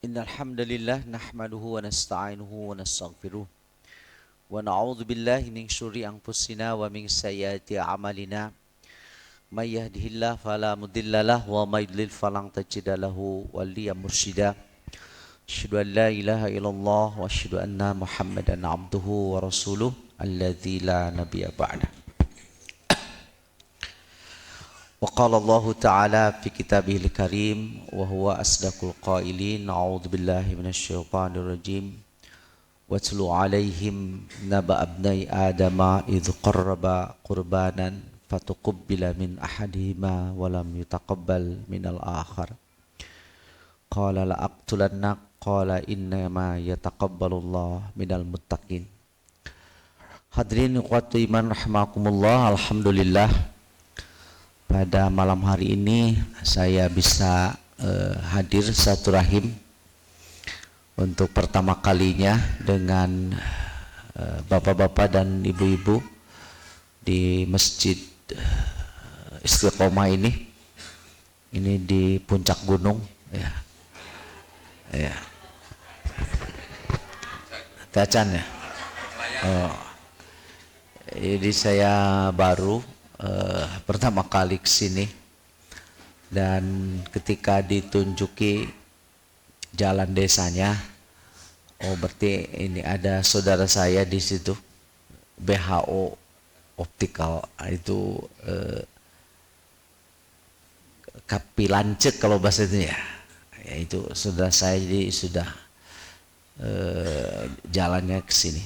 Innal hamdalillah nahmaduhu wa nasta'inuhu wa nastaghfiruh wa na'udzu billahi min syururi anfusina wa min sayyiati a'malina may yahdihillahu fala mudhillalah wa may yudlil falan tajida lahu waliyyan mursyida asyhadu an la ilaha illallah wa asyhadu anna muhammadan abduhu wa rasuluh alladzi la nabiyya ba'da. وقال الله تعالى في كتابه الكريم وهو أصدق القائلين أعوذ بالله من الشيطان الرجيم واتل عليهم نبأ ابني آدم إذ قربا قربانا فتقبل من أحدهما ولم يتقبل من الآخر قال لأقتلنك قال إنما يتقبل الله من المتقين. Hadirin ikhwati iman rahimakumullah, alhamdulillah pada malam hari ini saya bisa hadir satu rahim untuk pertama kalinya dengan bapak-bapak dan ibu-ibu di Masjid Istiqomah ini di puncak gunung ya. Ya. Tacan ya. Oh. Jadi saya baru pertama kali ke sini dan ketika ditunjuki jalan desanya, oh berarti ini ada saudara saya di situ, BHO Optikal itu Kapilancek kalau bahasa itu ya, itu saudara saya, jadi sudah jalannya ke sini.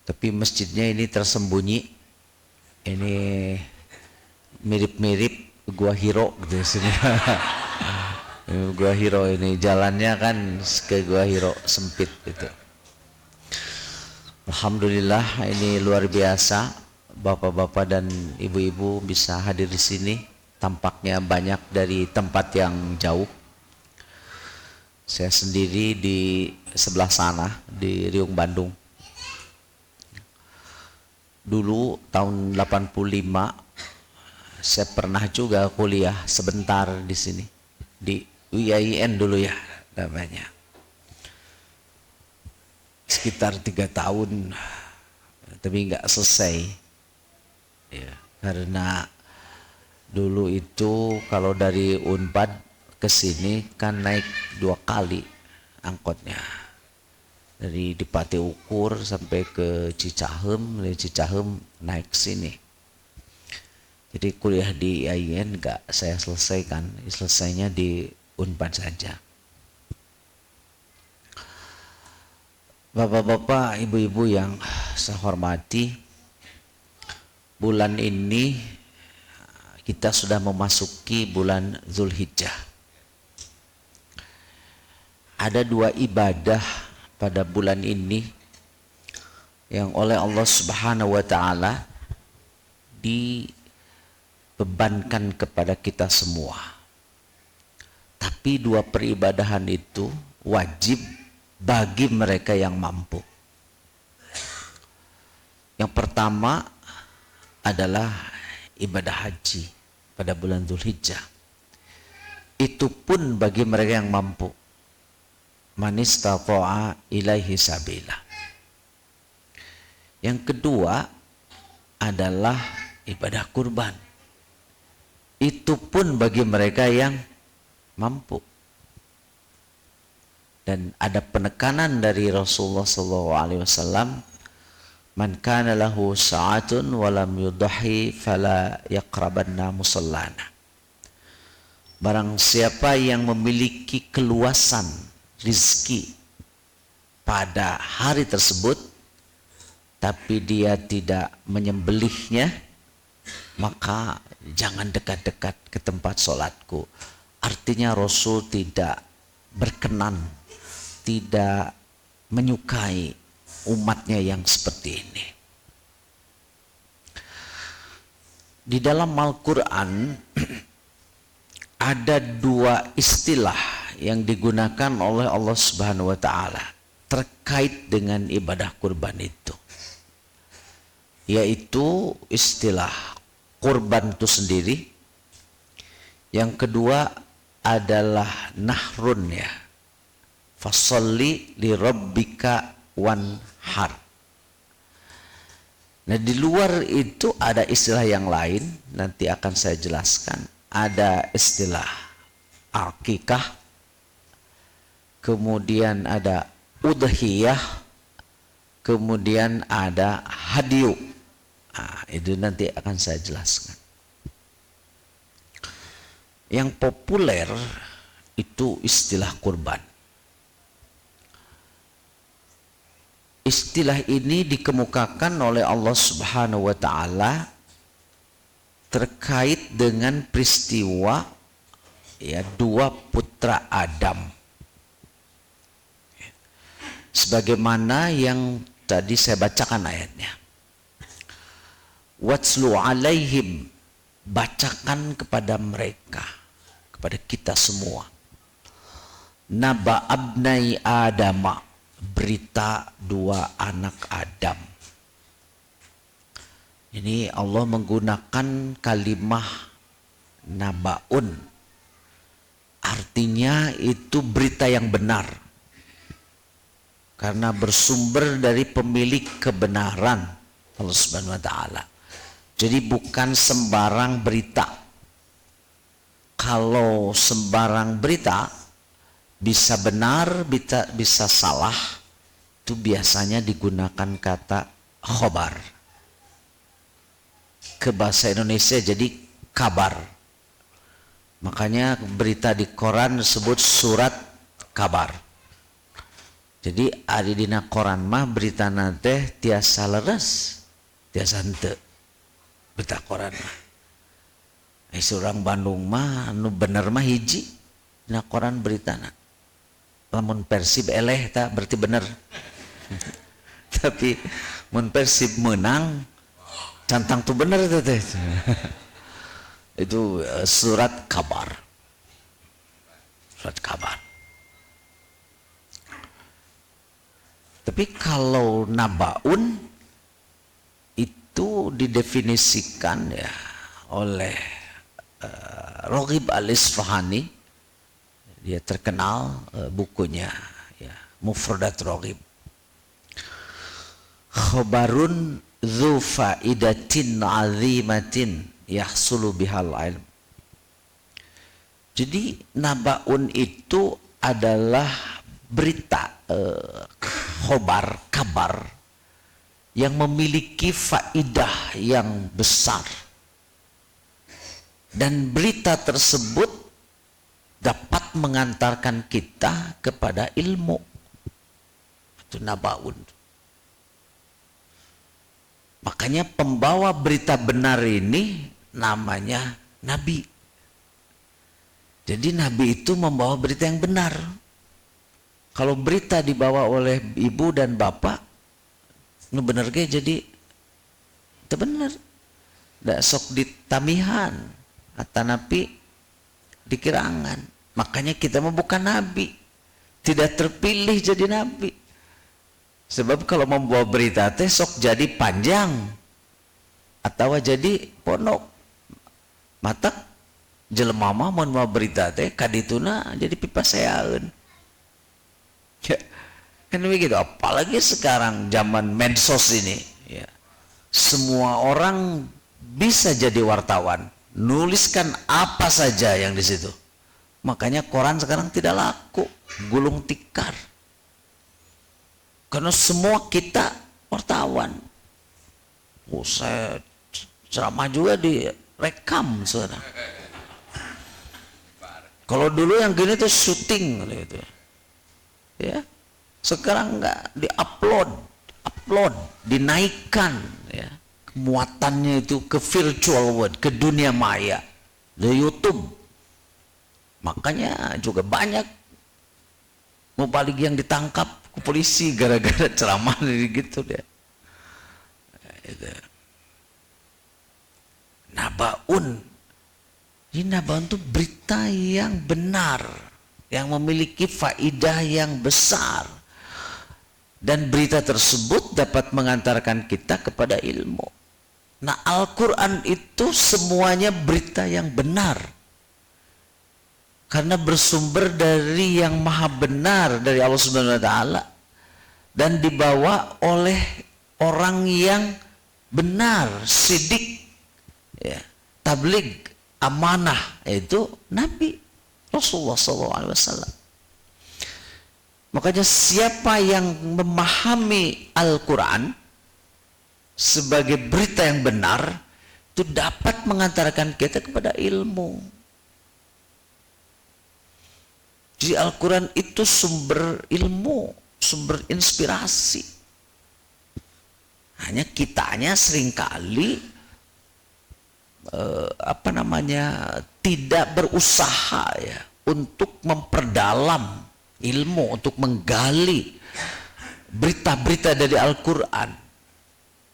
Tapi masjidnya ini tersembunyi. Ini mirip-mirip Gua Hiro gitu sini. Gua Hiro ini jalannya kan ke Gua Hiro sempit gitu. Alhamdulillah ini luar biasa, bapak-bapak dan ibu-ibu bisa hadir di sini. Tampaknya banyak dari tempat yang jauh. Saya sendiri di sebelah sana di Riung Bandung. Dulu tahun 85 saya pernah juga kuliah sebentar di sini di UIAIN dulu ya namanya, sekitar 3 tahun tapi nggak selesai ya, karena dulu itu kalau dari Unpad ke sini kan naik 2 kali angkotnya. Dari Dipati Ukur sampai ke Cicahem, dari Cicahem naik ke sini. Jadi kuliah di IAIN enggak saya selesaikan, selesainya di Unpad saja. Bapak-bapak, ibu-ibu yang saya hormati, bulan ini kita sudah memasuki bulan Zulhijjah. Ada 2 ibadah pada bulan ini yang oleh Allah Subhanahu wa taala dibebankan kepada kita semua. Tapi 2 peribadahan itu wajib bagi mereka yang mampu. Yang pertama adalah ibadah haji pada bulan Dzulhijjah. Itu pun bagi mereka yang mampu. Man istata'a ilaihi sabila. Yang kedua adalah ibadah kurban. Itu pun bagi mereka yang mampu. Dan ada penekanan dari Rasulullah SAW, man kana lahu sa'atun wa lam yudhi fala yaqrabanna musallana. Barang siapa yang memiliki keluasan rizki pada hari tersebut tapi dia tidak menyembelihnya, maka jangan dekat-dekat ke tempat sholatku. Artinya Rasul tidak berkenan, tidak menyukai umatnya yang seperti ini. Di dalam Al-Quran ada 2 istilah yang digunakan oleh Allah Subhanahu wa taala terkait dengan ibadah kurban itu, yaitu istilah kurban itu sendiri. Yang kedua adalah nahrun ya, Fasholli li rabbika wanhar. Nah, di luar itu ada istilah yang lain, nanti akan saya jelaskan. Ada istilah akikah, kemudian ada udhiyah, kemudian ada hadiyu. Nah, itu nanti akan saya jelaskan. Yang populer itu istilah kurban. Istilah ini dikemukakan oleh Allah Subhanahu wa taala terkait dengan peristiwa ya dua putra Adam. Sebagaimana yang tadi saya bacakan ayatnya. Watslu alaihim, bacakan kepada mereka, kepada kita semua. Naba abnai Adama, berita dua anak Adam. Ini Allah menggunakan kalimah nabaun. Artinya itu berita yang benar. Karena bersumber dari pemilik kebenaran, Allah Subhanahu wa taala. Jadi bukan sembarang berita. Kalau sembarang berita bisa benar, bisa salah, itu biasanya digunakan kata khobar. Ke bahasa Indonesia jadi kabar. Makanya berita di koran disebut surat kabar. Jadi adi dina koran mah berita nate tiasa leres, tiasa henteu. Berita koran mah. Surang Bandung mah anu bener mah hiji dina koran beritana. Lamun Persib eleh tak berarti bener. Tapi mun Persib menang cantang tuh bener itu teh. Itu surat kabar. Surat kabar. Tapi kalau nabaun itu didefinisikan ya oleh Raghib Al-Isfahani. Dia terkenal bukunya ya, Mufradat Raghib. Khabarun dzu faidatin azimatin yahsulu bihal ilm. Jadi nabaun itu adalah berita, khobar, kabar yang memiliki faidah yang besar. Dan berita tersebut dapat mengantarkan kita kepada ilmu. Itu nabaun. Makanya pembawa berita benar ini namanya nabi. Jadi nabi itu membawa berita yang benar. Kalau berita dibawa oleh ibu dan bapak, nu bener ge jadi itu bener. Da sok ditamihan atanapi dikirangan. Makanya kita mah bukan nabi, tidak terpilih jadi nabi. Sebab kalau membawa berita teh sok jadi panjang atau jadi pondok. Mata jelema mah mun mau berita teh kadituna jadi pipaseaeun. Ya, kan begitu. Apalagi sekarang zaman medsos ini, ya. Semua orang bisa jadi wartawan, nuliskan apa saja yang di situ. Makanya koran sekarang tidak laku, gulung tikar. Karena semua kita wartawan. Saya ceramah juga direkam sekarang. Kalau dulu yang gini tuh syuting gitu. Ya. Sekarang enggak upload, dinaikkan ya. Muatannya itu ke virtual world, ke dunia maya, di YouTube. Makanya juga banyak mubalik yang ditangkap ke polisi gara-gara ceramah gitu deh. Itu. Nabaun. Ini nabaun itu berita yang benar, yang memiliki faidah yang besar. Dan berita tersebut dapat mengantarkan kita kepada ilmu. Nah, Al-Quran itu semuanya berita yang benar. karena bersumber dari yang maha benar dari Allah Subhanahu wa taala dan dibawa oleh orang yang benar, sidik, ya, tabligh, amanah, yaitu Nabi Rasulullah SAW. Makanya siapa yang memahami Al-Quran sebagai berita yang benar itu dapat mengantarkan kita kepada ilmu. Jadi Al-Quran itu sumber ilmu, sumber inspirasi. Hanya kitanya seringkali tidak berusaha ya untuk memperdalam ilmu, untuk menggali berita-berita dari Al-Quran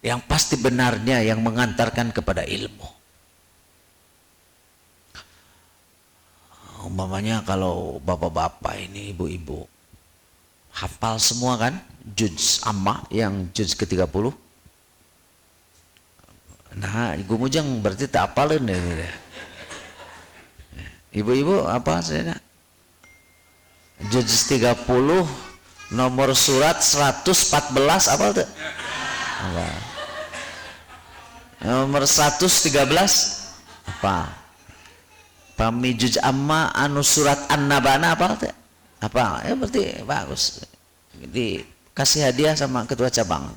yang pasti benarnya yang mengantarkan kepada ilmu. Umpamanya kalau bapak-bapak ini, ibu-ibu hafal semua kan juz amma yang juz ke-30. Nah, Ibu Mujang berarti tak hafalin ya. Ibu-ibu apa saya? Juz 30 nomor surat 114 apa tuh? Apa? Nomor 113 apa? Pami juz amma anu surat an-nabana apa tuh? Apa? Ya berarti bagus. Jadi kasih hadiah sama ketua cabang.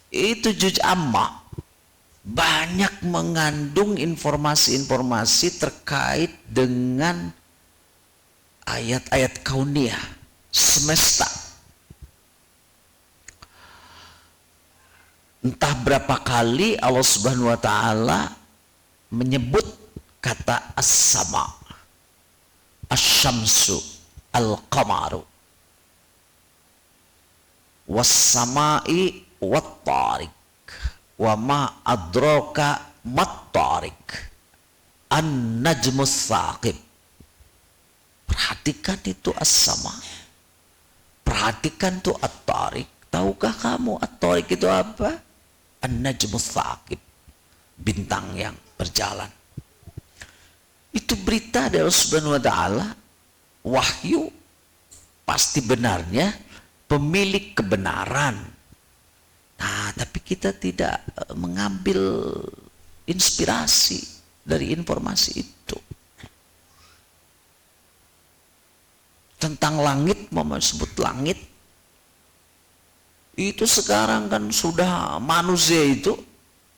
Itu juz amma banyak mengandung informasi-informasi terkait dengan ayat-ayat kauniyah semesta. Entah berapa kali Allah Subhanahu wa taala menyebut kata as-sama, asy-syamsu, al-qamaru, was-sama'i wat-tariq, wa ma adraka mat-tariq, an-najmus tsaqib. Perhatikan itu as-sama, perhatikan itu at-tariq. Tahukah kamu at-tariq itu apa? An-najmus tsaqib, bintang yang berjalan. Itu berita dari Allah Subhanahu wa taala, wahyu, pasti benarnya, pemilik kebenaran. Nah, tapi kita tidak mengambil inspirasi dari informasi itu. Tentang langit, mau sebut langit, itu sekarang kan sudah manusia itu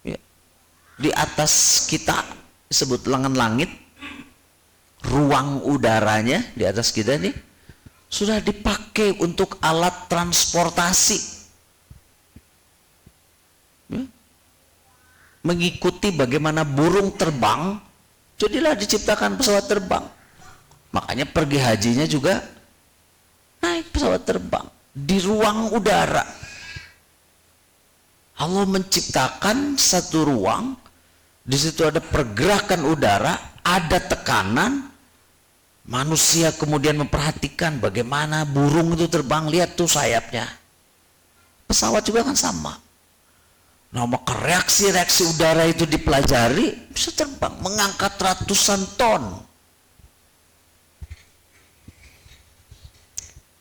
ya, di atas kita disebut lengan langit, ruang udaranya di atas kita ini sudah dipakai untuk alat transportasi ya. Mengikuti bagaimana burung terbang, jadilah diciptakan pesawat terbang. Makanya pergi hajinya juga naik pesawat terbang di ruang udara. Allah menciptakan satu ruang, di situ ada pergerakan udara, ada tekanan. Manusia kemudian memperhatikan bagaimana burung itu terbang, lihat tuh sayapnya. Pesawat juga kan sama. Nah, maka reaksi-reaksi udara itu dipelajari, bisa terbang, mengangkat ratusan ton.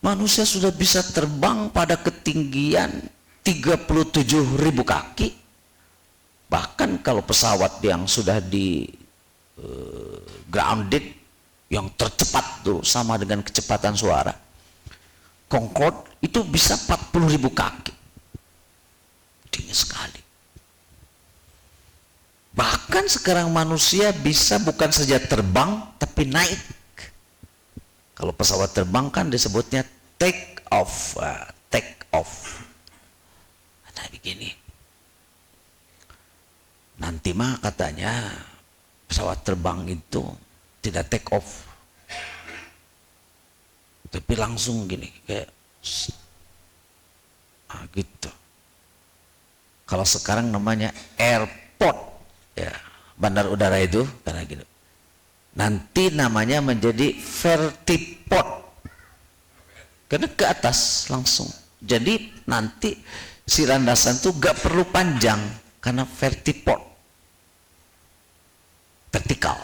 Manusia sudah bisa terbang pada ketinggian 37.000 kaki. Bahkan kalau pesawat yang sudah di grounded, yang tercepat tuh sama dengan kecepatan suara, Concorde itu bisa 40.000 kaki. Tinggi sekali. Bahkan sekarang manusia bisa bukan saja terbang tapi naik. Kalau pesawat terbang kan disebutnya take off. Nah, begini. Nanti mah katanya pesawat terbang itu tidak take off, tapi langsung gini kayak gitu. Kalau sekarang namanya airport ya, bandar udara itu karena gitu. Nanti namanya menjadi vertiport karena ke atas langsung. Jadi nanti si landasan tuh gak perlu panjang karena vertiport, vertikal.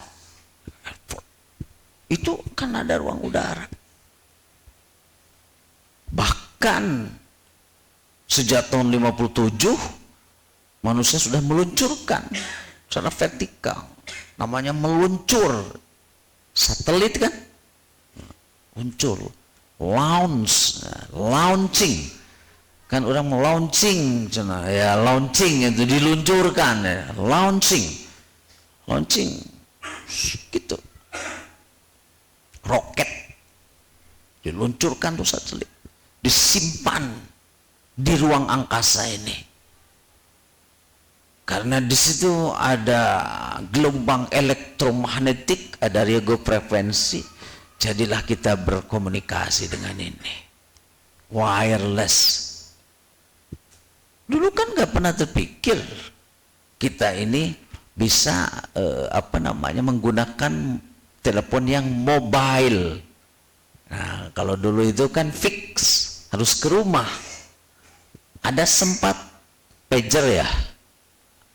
akan ada ruang udara. Bahkan sejak tahun 57 manusia sudah meluncurkan secara vertikal, namanya meluncur satelit kan, luncur, launching kan, orang launching, ya launching itu diluncurkan, ya. launching gitu, roket diluncurkan tuh satelit, disimpan di ruang angkasa ini, karena di situ ada gelombang elektromagnetik, ada radio frekuensi, jadilah kita berkomunikasi dengan ini, wireless. Dulu kan nggak pernah terpikir kita ini bisa menggunakan telepon yang mobile. Nah, kalau dulu itu kan fix, harus ke rumah. Ada sempat pager ya,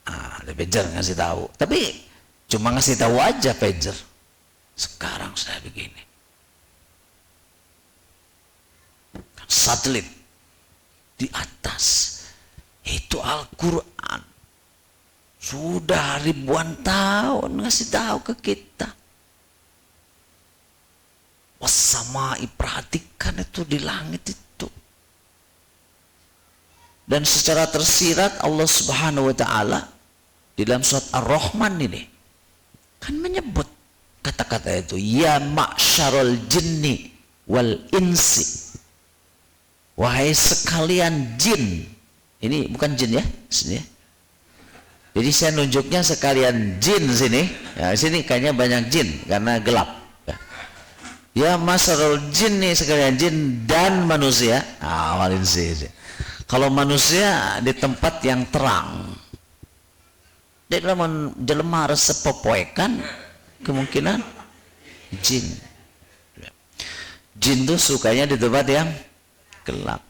ada pager ngasih tahu, tapi cuma ngasih tahu aja pager. Sekarang saya begini, satelit di atas. Itu Al-Quran sudah ribuan tahun ngasih tahu ke kita. Wassamai, perhatikan itu di langit itu. Dan secara tersirat Allah Subhanahu wa taala di dalam surat Ar-Rahman ini kan menyebut kata-kata itu, ya ma'syarul jinni wal insi, wahai sekalian jin. Ini bukan jin ya, sini. Jadi saya nunjuknya sekalian jin sini. Ya, sini kayaknya banyak jin karena gelap. Ya masarul jin nih, sekalian jin dan manusia. Awalin sih. Kalau manusia di tempat yang terang, di dalam jelema resep popoekan, kemungkinan jin. Jin tuh sukanya di tempat yang gelap.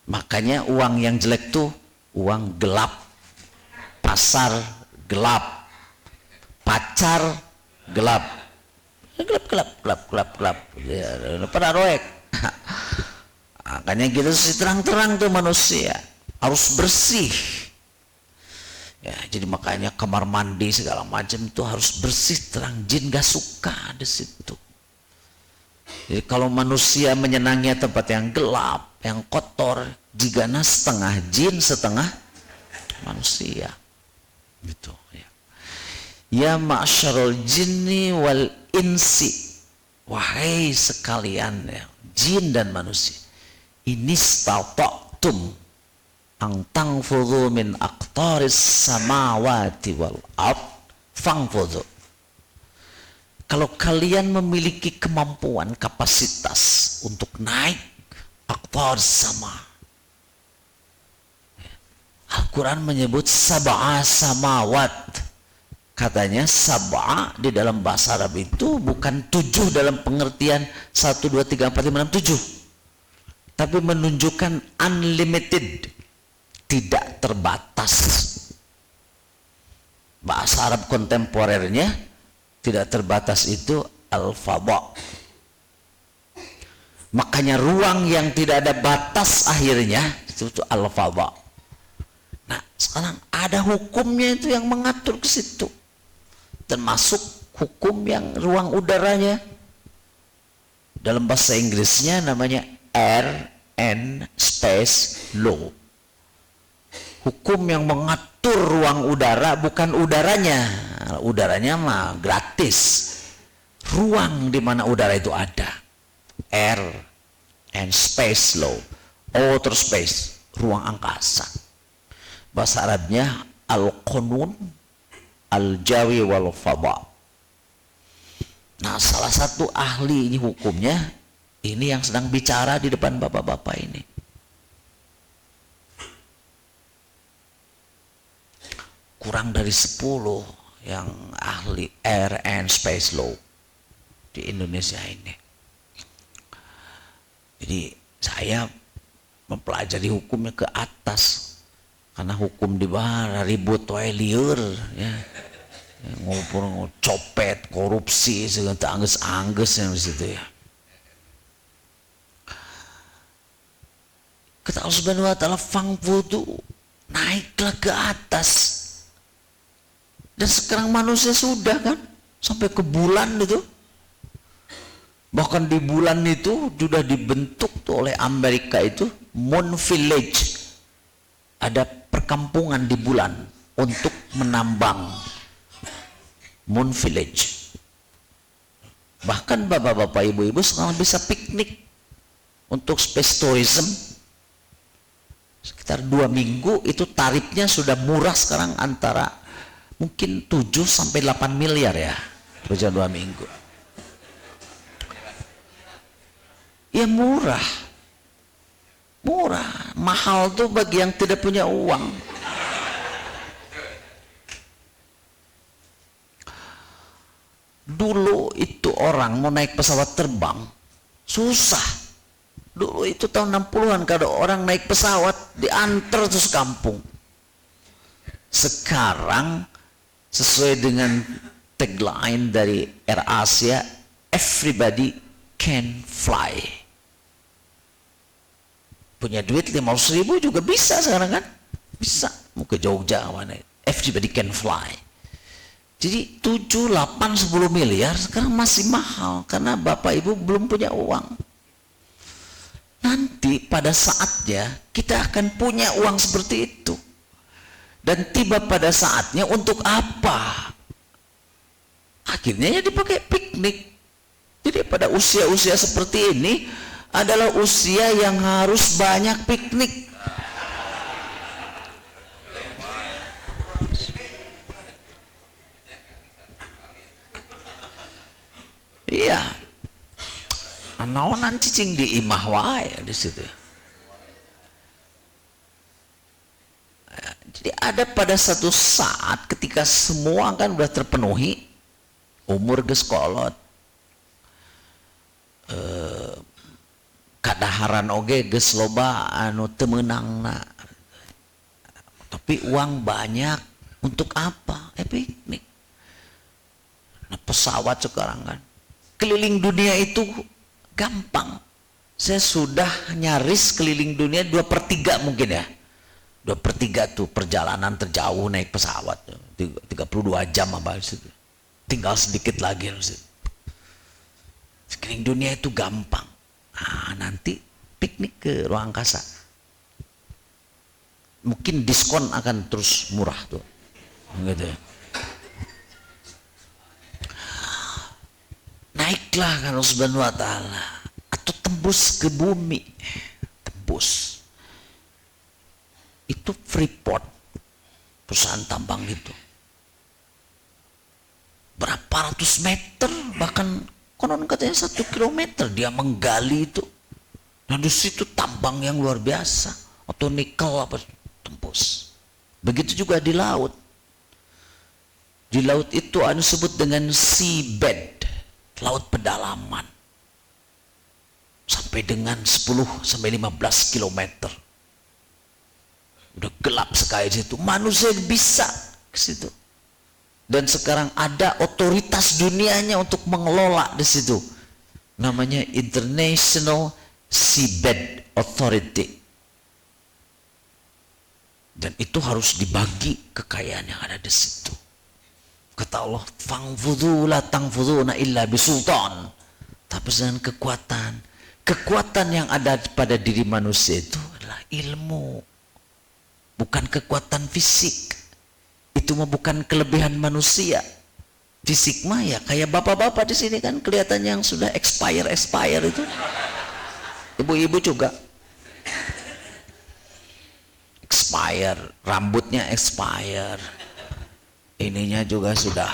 Makanya uang yang jelek tuh uang gelap, pasar gelap, pacar gelap, gelap. Ya, pada roek. Makanya kita harus terang-terang tuh manusia, harus bersih. Ya, jadi makanya kamar mandi segala macam itu harus bersih, terang. Jin gak suka di situ. Jadi kalau manusia menyenangi tempat yang gelap, yang kotor, jigana setengah jin setengah manusia, gitu ya. Ya ma'syarul jinni wal insi, wahai sekalian ya, jin dan manusia, inistata'tum ang tangfudhu min aqtaris samawati wal ard fangfudhu. Kalau kalian memiliki kemampuan, kapasitas untuk naik aqtar sama, Al-Quran menyebut sab'a samawat. Katanya sab'a di dalam bahasa Arab itu bukan 7 dalam pengertian 1, 2, 3, 4, 5, 6, 7, tapi menunjukkan unlimited, tidak terbatas. Bahasa Arab kontemporernya tidak terbatas itu al-fadha. Makanya ruang yang tidak ada batas akhirnya itu al-fadha. Nah, sekarang ada hukumnya itu yang mengatur ke situ, termasuk hukum yang ruang udaranya. Dalam bahasa Inggrisnya namanya Air and Space Law. Hukum yang mengatur ruang udara, bukan udaranya. Udaranya mah gratis. Ruang di mana udara itu ada. Air and Space Law. Outer space, ruang angkasa. Bahasa Arabnya Al-Qanun Al-Jawi wal Fadha. Nah, salah satu ahli ini hukumnya ini yang sedang bicara di depan bapak-bapak ini. Kurang dari 10 yang ahli Air and Space Law di Indonesia ini. Jadi saya mempelajari hukumnya ke atas, karena hukum di bawah ribut wae lieur ya. Ngumpul copet, korupsi, segala angges-angges yang di situ ya. Kata Allah Subhanahu wa taala, fangfudu, naiklah ke atas. Dan sekarang manusia sudah kan sampai ke bulan itu. Bahkan di bulan itu sudah dibentuk tuh oleh Amerika itu Moon Village. Ada perkampungan di bulan untuk menambang. Moon Village. Bahkan bapak-bapak, ibu-ibu sekarang bisa piknik untuk space tourism. Sekitar 2 minggu itu tarifnya sudah murah sekarang, antara mungkin 7 sampai 8 miliar ya. Kerja 2 minggu. Ya murah. Murah. Mahal tuh bagi yang tidak punya uang. Dulu itu orang mau naik pesawat terbang susah. Dulu itu tahun 60-an kalau orang naik pesawat diantar terus kampung. Sekarang sesuai dengan tagline dari AirAsia, everybody can fly. Punya duit 500.000 juga bisa sekarang kan? Bisa. Mau ke Jogja mana? Everybody can fly. Jadi 7, 8, 10 miliar sekarang masih mahal karena bapak ibu belum punya uang. Nanti pada saatnya kita akan punya uang seperti itu. Dan tiba pada saatnya untuk apa? Akhirnya ya dipakai piknik. Jadi pada usia-usia seperti ini adalah usia yang harus banyak piknik. Iya, naonan cicing di imah wae di situ. Jadi ada pada satu saat ketika semua kan udah terpenuhi, umur geus kolot, kadaharan oge geus loba anu teu meunangna, tapi uang banyak, untuk apa? Piknik. Nah, pesawat sekarang kan keliling dunia itu gampang. Saya sudah nyaris keliling dunia 2/3 mungkin ya. 2/3 tuh perjalanan terjauh naik pesawat. 32 jam apa itu. Tinggal sedikit lagi. Keliling dunia itu gampang. Nah, nanti piknik ke ruang angkasa. Mungkin diskon akan terus murah tuh. Gitu ya. Naiklah kalau Subhanahu wa taala, atau tembus ke bumi. Tembus. Itu Freeport, perusahaan tambang itu. Berapa ratus meter, bahkan konon katanya 1 kilometer dia menggali itu. Dan di situ tambang yang luar biasa, atau nikel apa, tembus. Begitu juga di laut. Di laut itu anu disebut dengan seabed. Laut pedalaman sampai dengan 10 sampai 15 kilometer. Udah gelap sekali di situ. Manusia bisa ke situ. Dan sekarang ada otoritas dunianya untuk mengelola di situ. Namanya International Seabed Authority. Dan itu harus dibagi kekayaan yang ada di situ. Kata Allah, fangfudhu la tangfudhuna illa bisultan. Tapi dengan kekuatan. Kekuatan yang ada pada diri manusia itu adalah ilmu. Bukan kekuatan fisik. Itu mah bukan kelebihan manusia. Fisik mah ya kayak bapak-bapak di sini kan kelihatan yang sudah expire itu. Ibu-ibu juga. Expire, rambutnya expire. Ininya juga sudah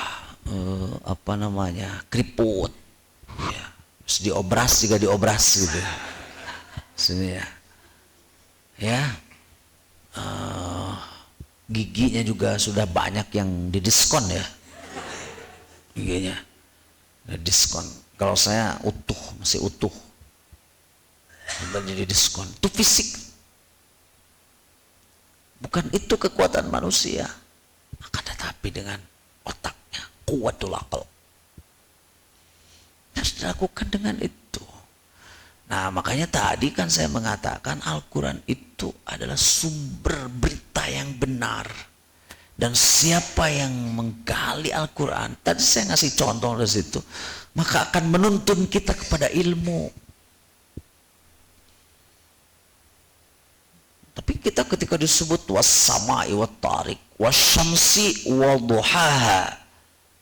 keriput ya. Terus diobras juga diobras gitu sini ya giginya juga sudah banyak yang didiskon ya, giginya diskon. Kalau saya utuh, masih utuh, jadi diskon. Itu fisik, bukan itu kekuatan manusia. Akan tetapi dengan otaknya, quwwatul aql. Harus dilakukan dengan itu. Nah, makanya tadi kan saya mengatakan Al-Quran itu adalah sumber berita yang benar. Dan siapa yang menggali Al-Quran, tadi saya ngasih contoh dari situ, maka akan menuntun kita kepada ilmu. Tapi kita ketika disebut was-sama'i wat-tariq, wasyamsi wadduhaha,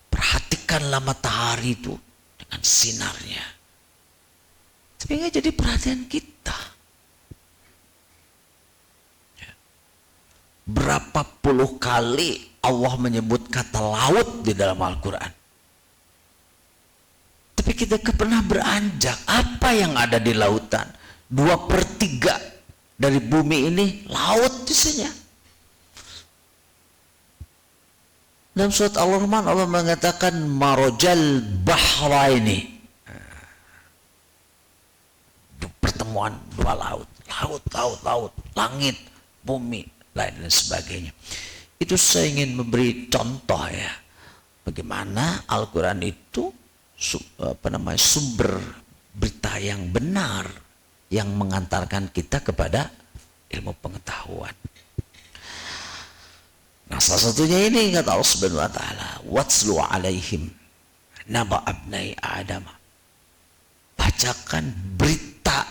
perhatikanlah matahari itu dengan sinarnya. Tapi nggak jadi perhatian kita. Berapa puluh kali Allah menyebut kata laut di dalam Al-Quran. Tapi kita pernah beranjak apa yang ada di lautan. 2/3 dari bumi ini laut isinya. Dalam surat Al-Rahman Allah mengatakan marojal bahraini, pertemuan dua laut, langit, bumi, lain dan sebagainya. Itu saya ingin memberi contoh ya, bagaimana Al-Quran itu sumber berita yang benar yang mengantarkan kita kepada ilmu pengetahuan. Nah, salah satunya ini kata Allah Subhanahu wa taala, watslu alaihim naba abnai Adam. Bacakan berita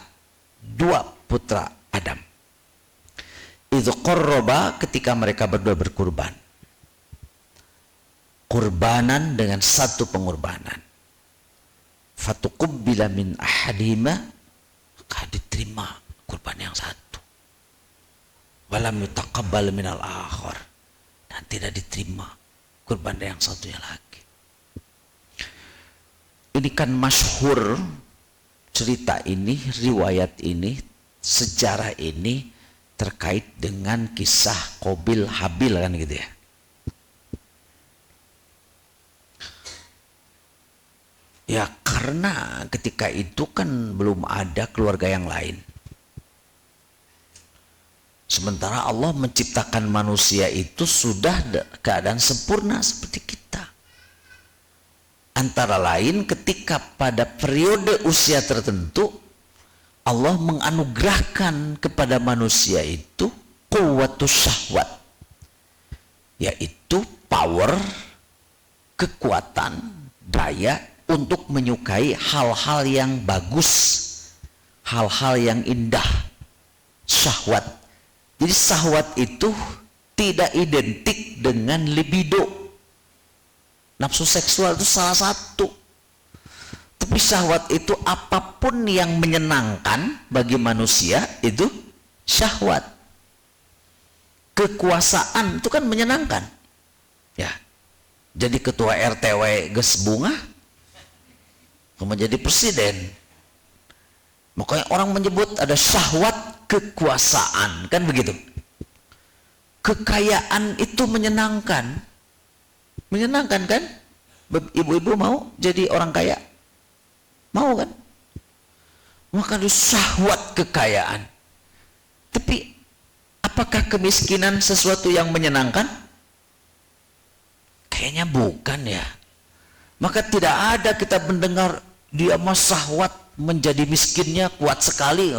dua putra Adam. Idz qarraba, ketika mereka berdua berkurban. Kurbanan dengan satu pengorbanan. Fatuqabbila min ahadihima, maka diterima kurban yang satu. Walam yutaqabbal minal akhar, dan tidak diterima kurban yang satunya lagi. Ini kan masyhur cerita ini, riwayat ini, sejarah ini terkait dengan kisah Qabil Habil kan gitu ya. Ya karena ketika itu kan belum ada keluarga yang lain. Sementara Allah menciptakan manusia itu sudah keadaan sempurna seperti kita. Antara lain ketika pada periode usia tertentu Allah menganugerahkan kepada manusia itu quwwatus syahwat, yaitu power, kekuatan, daya untuk menyukai hal-hal yang bagus, hal-hal yang indah, syahwat. Jadi syahwat itu tidak identik dengan libido. Nafsu seksual itu salah satu. Tapi syahwat itu apapun yang menyenangkan bagi manusia itu syahwat. Kekuasaan itu kan menyenangkan. Ya. Jadi ketua RTW geus bunga, menjadi presiden. Makanya orang menyebut ada syahwat kekuasaan, kan begitu. Kekayaan itu menyenangkan. Menyenangkan kan? Ibu-ibu mau jadi orang kaya? Mau kan? Maka ada syahwat kekayaan. Tapi apakah kemiskinan sesuatu yang menyenangkan? Kayaknya bukan ya. Maka tidak ada kita mendengar dia mah syahwat menjadi miskinnya kuat sekali.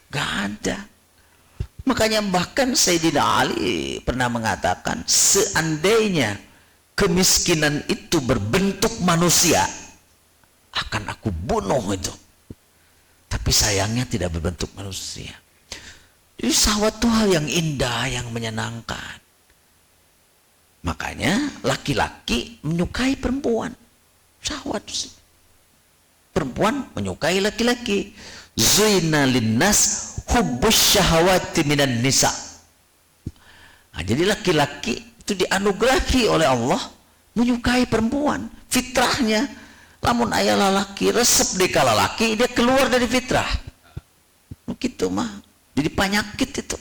Gak ada. Makanya bahkan Sayyidina Ali pernah mengatakan, seandainya kemiskinan itu berbentuk manusia, akan aku bunuh itu. Tapi sayangnya tidak berbentuk manusia. Jadi syahwat itu hal yang indah, yang menyenangkan. Makanya laki-laki menyukai perempuan. Syahwat. Perempuan menyukai laki-laki. Zuyna linnas hubbus syahawati minan nisa. Nah, jadi laki-laki itu dianugerahi oleh Allah menyukai perempuan. Fitrahnya. Lamun ayah lalaki resep di kalalaki, dia keluar dari fitrah. Begitu mah. Jadi penyakit itu.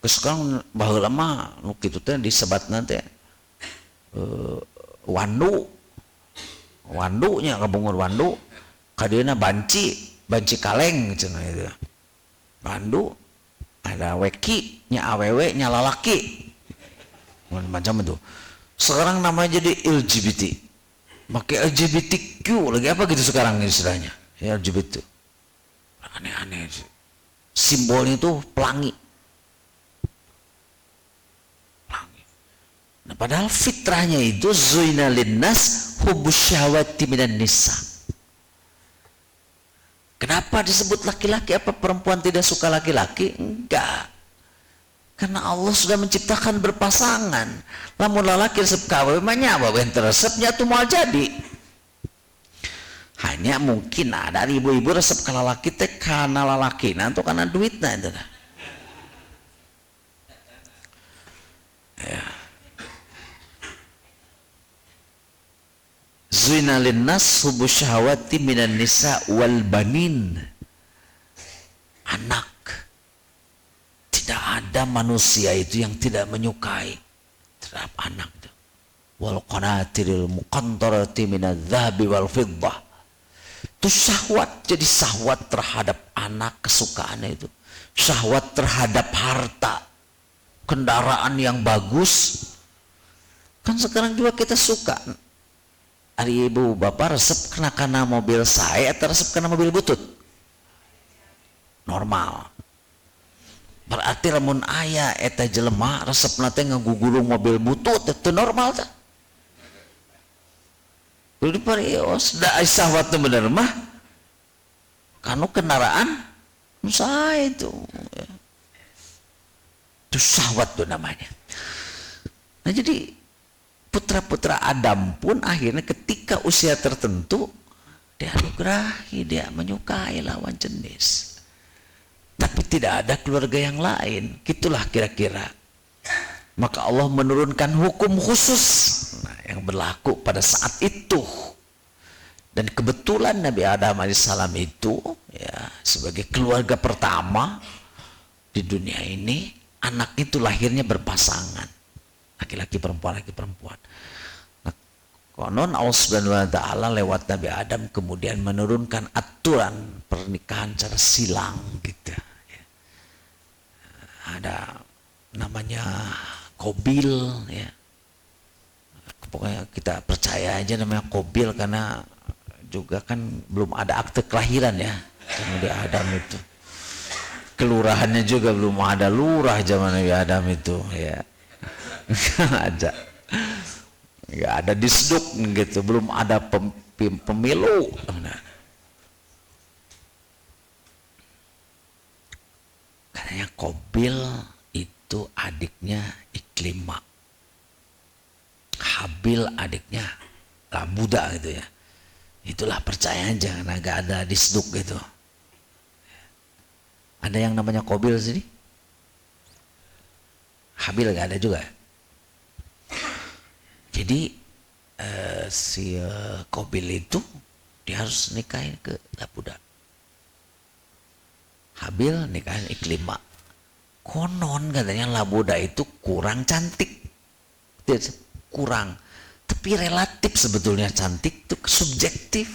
Sekarang baheula mah nu kitu teh disebatna teh wandu. Wandunya kabungur wandu. Kadieuna banci kaleng cenah itu. Wandu ada weki nya awewe nya lalaki. macam itu. Sekarang namanya jadi LGBT, pakai LGBTQ lagi apa gitu sekarang istilahnya, ya LGBT. Aneh-aneh, simbolnya itu pelangi. Nah, padahal fitrahnya itu zuina linnas hubbus syahwati minan nisa. Kenapa disebut laki-laki? Apa perempuan tidak suka laki-laki? Enggak. Karena Allah sudah menciptakan berpasangan. Lamun lalaki resep kawin manya apa yang teresepnya tuh mau jadi. Hanya mungkin ada ibu-ibu resep ke lalaki teh karena lalaki nanti karena duitnya itu. Ya. Zina linnas hubbus syahawati minan nisa wal banin. Anak. Tidak ada manusia itu yang tidak menyukai terhadap anak itu. Wal qanatiril muqantarati minadz-dzahabi wal fiddah. Itu syahwat, jadi syahwat terhadap anak kesukaannya itu. Syahwat terhadap harta, kendaraan yang bagus. Kan sekarang juga kita suka. Ari ibu bapak resep kena mobil saya atau resep kena mobil butut? Normal. Berarti lamun aya eta jelema resepna teh ngagugulung mobil butut itu normal tah? Jadi parios da syahwat teh bener mah kanu kendaraan saya itu. Itu syahwat tuh namanya. Nah jadi putra-putra Adam pun akhirnya ketika usia tertentu dianugerahi, dia menyukai lawan jenis, tapi tidak ada keluarga yang lain. Gitulah kira-kira. Maka Allah menurunkan hukum khusus yang berlaku pada saat itu. Dan kebetulan Nabi Adam alaihissalam itu ya sebagai keluarga pertama di dunia ini, anak itu lahirnya berpasangan. Laki-laki perempuan, laki perempuan. Nah, konon Allah Subhanahu wa taala lewat Nabi Adam kemudian menurunkan aturan pernikahan cara silang gitu. Ya. Ada namanya Qabil ya. Pokoknya kita percaya aja namanya Qabil karena juga kan belum ada akte kelahiran ya. Nabi Adam itu. Kelurahannya juga belum ada lurah zaman Nabi Adam itu ya. Nggak ada disduk gitu, belum ada pemilu. Katanya Qabil itu adiknya Iklimah, Habil adiknya Labuda gitu ya. Itulah percaya aja, nggak ada disduk gitu. Ada yang namanya Qabil sini? Habil nggak ada juga. Jadi si Qabil itu dia harus nikahin ke Labuda. Habil nikahin Iklimah. Konon katanya Labuda itu kurang cantik. Kurang. Tapi relatif sebetulnya cantik itu subjektif.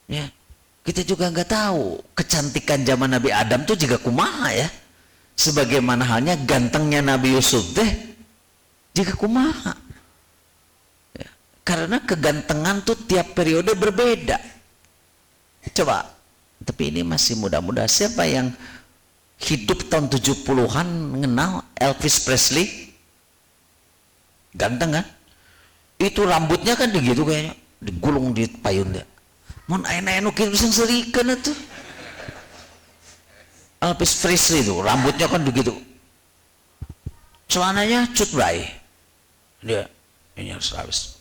Ya. Kita juga nggak tahu kecantikan zaman Nabi Adam tuh juga kumaha ya. Sebagaimana halnya gantengnya Nabi Yusuf teh jika kumaha ya, karena kegantengan tuh tiap periode berbeda. Coba, tapi ini masih muda-muda. Siapa yang hidup tahun 70-an mengenal Elvis Presley? Ganteng kan? Itu rambutnya kan begitu kayaknya, digulung di payun dia. Mun aya nu kieu bisa serikeun atuh. Elvis Presley itu rambutnya kan begitu. Celananya cut bray. Dia ini harus habis.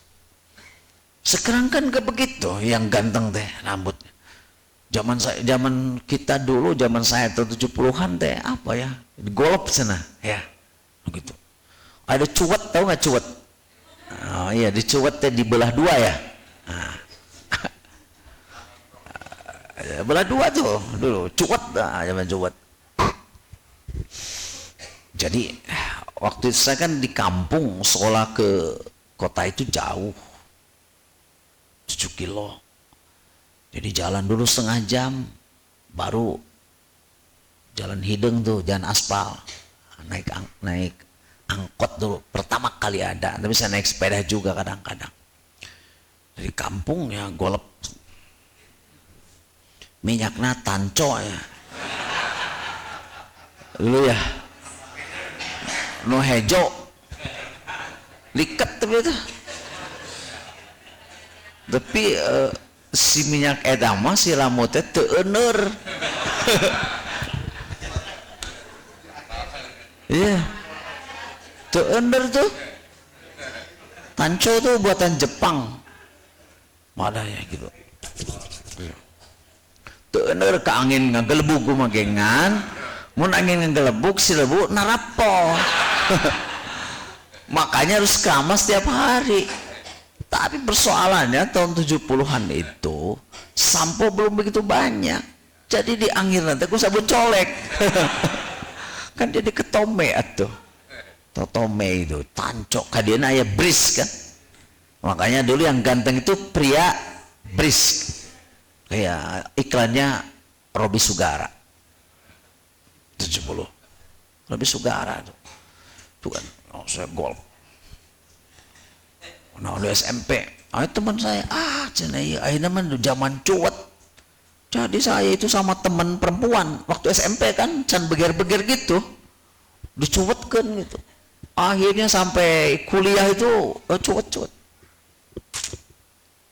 Sekarang kan gak begitu yang ganteng teh rambutnya. Zaman kita dulu, zaman saya tahun 70-an teh apa ya? Golop sana ya. Begitu. Ada cuwet, tahu nggak cuwet? Oh iya, dicuwet teh dibelah dua ya. Nah. Belah dua tuh dulu, cuwet zaman cuwet. Jadi waktu itu saya kan di kampung, sekolah ke kota itu jauh 7 kilo. Jadi jalan dulu setengah jam, baru jalan hideng tuh, jalan aspal, naik angkot dulu pertama kali ada, tapi saya naik sepeda juga kadang-kadang dari kampung ya, golep minyaknya tanco ya dulu ya, no hejo liket tapi si minyak edam mah si lamutnya teu euneur. Iya, teu euneur tuh tanco tuh buatan Jepang mana ya gitu, teu euneur ke angin ngagelebuk magengan, mun angin ngagelebuk si lebu narapo. Makanya harus keramas setiap hari. Tapi persoalannya tahun 70-an itu sampo belum begitu banyak, jadi di angin nanti aku sabun colek. Kan jadi ketome atuh, totome itu tancok kadiana aya bris kan. Makanya dulu yang ganteng itu pria bris, kayak iklannya Robby Sugara 70. Robby Sugara tuh kan, oh, saya golf. Nah udah SMP, teman saya, cina iya, akhirnya mah zaman cuat. Jadi saya itu sama teman perempuan waktu SMP kan, can beger-beger gitu, dicuetkan gitu. Akhirnya sampai kuliah itu cuet-cuet.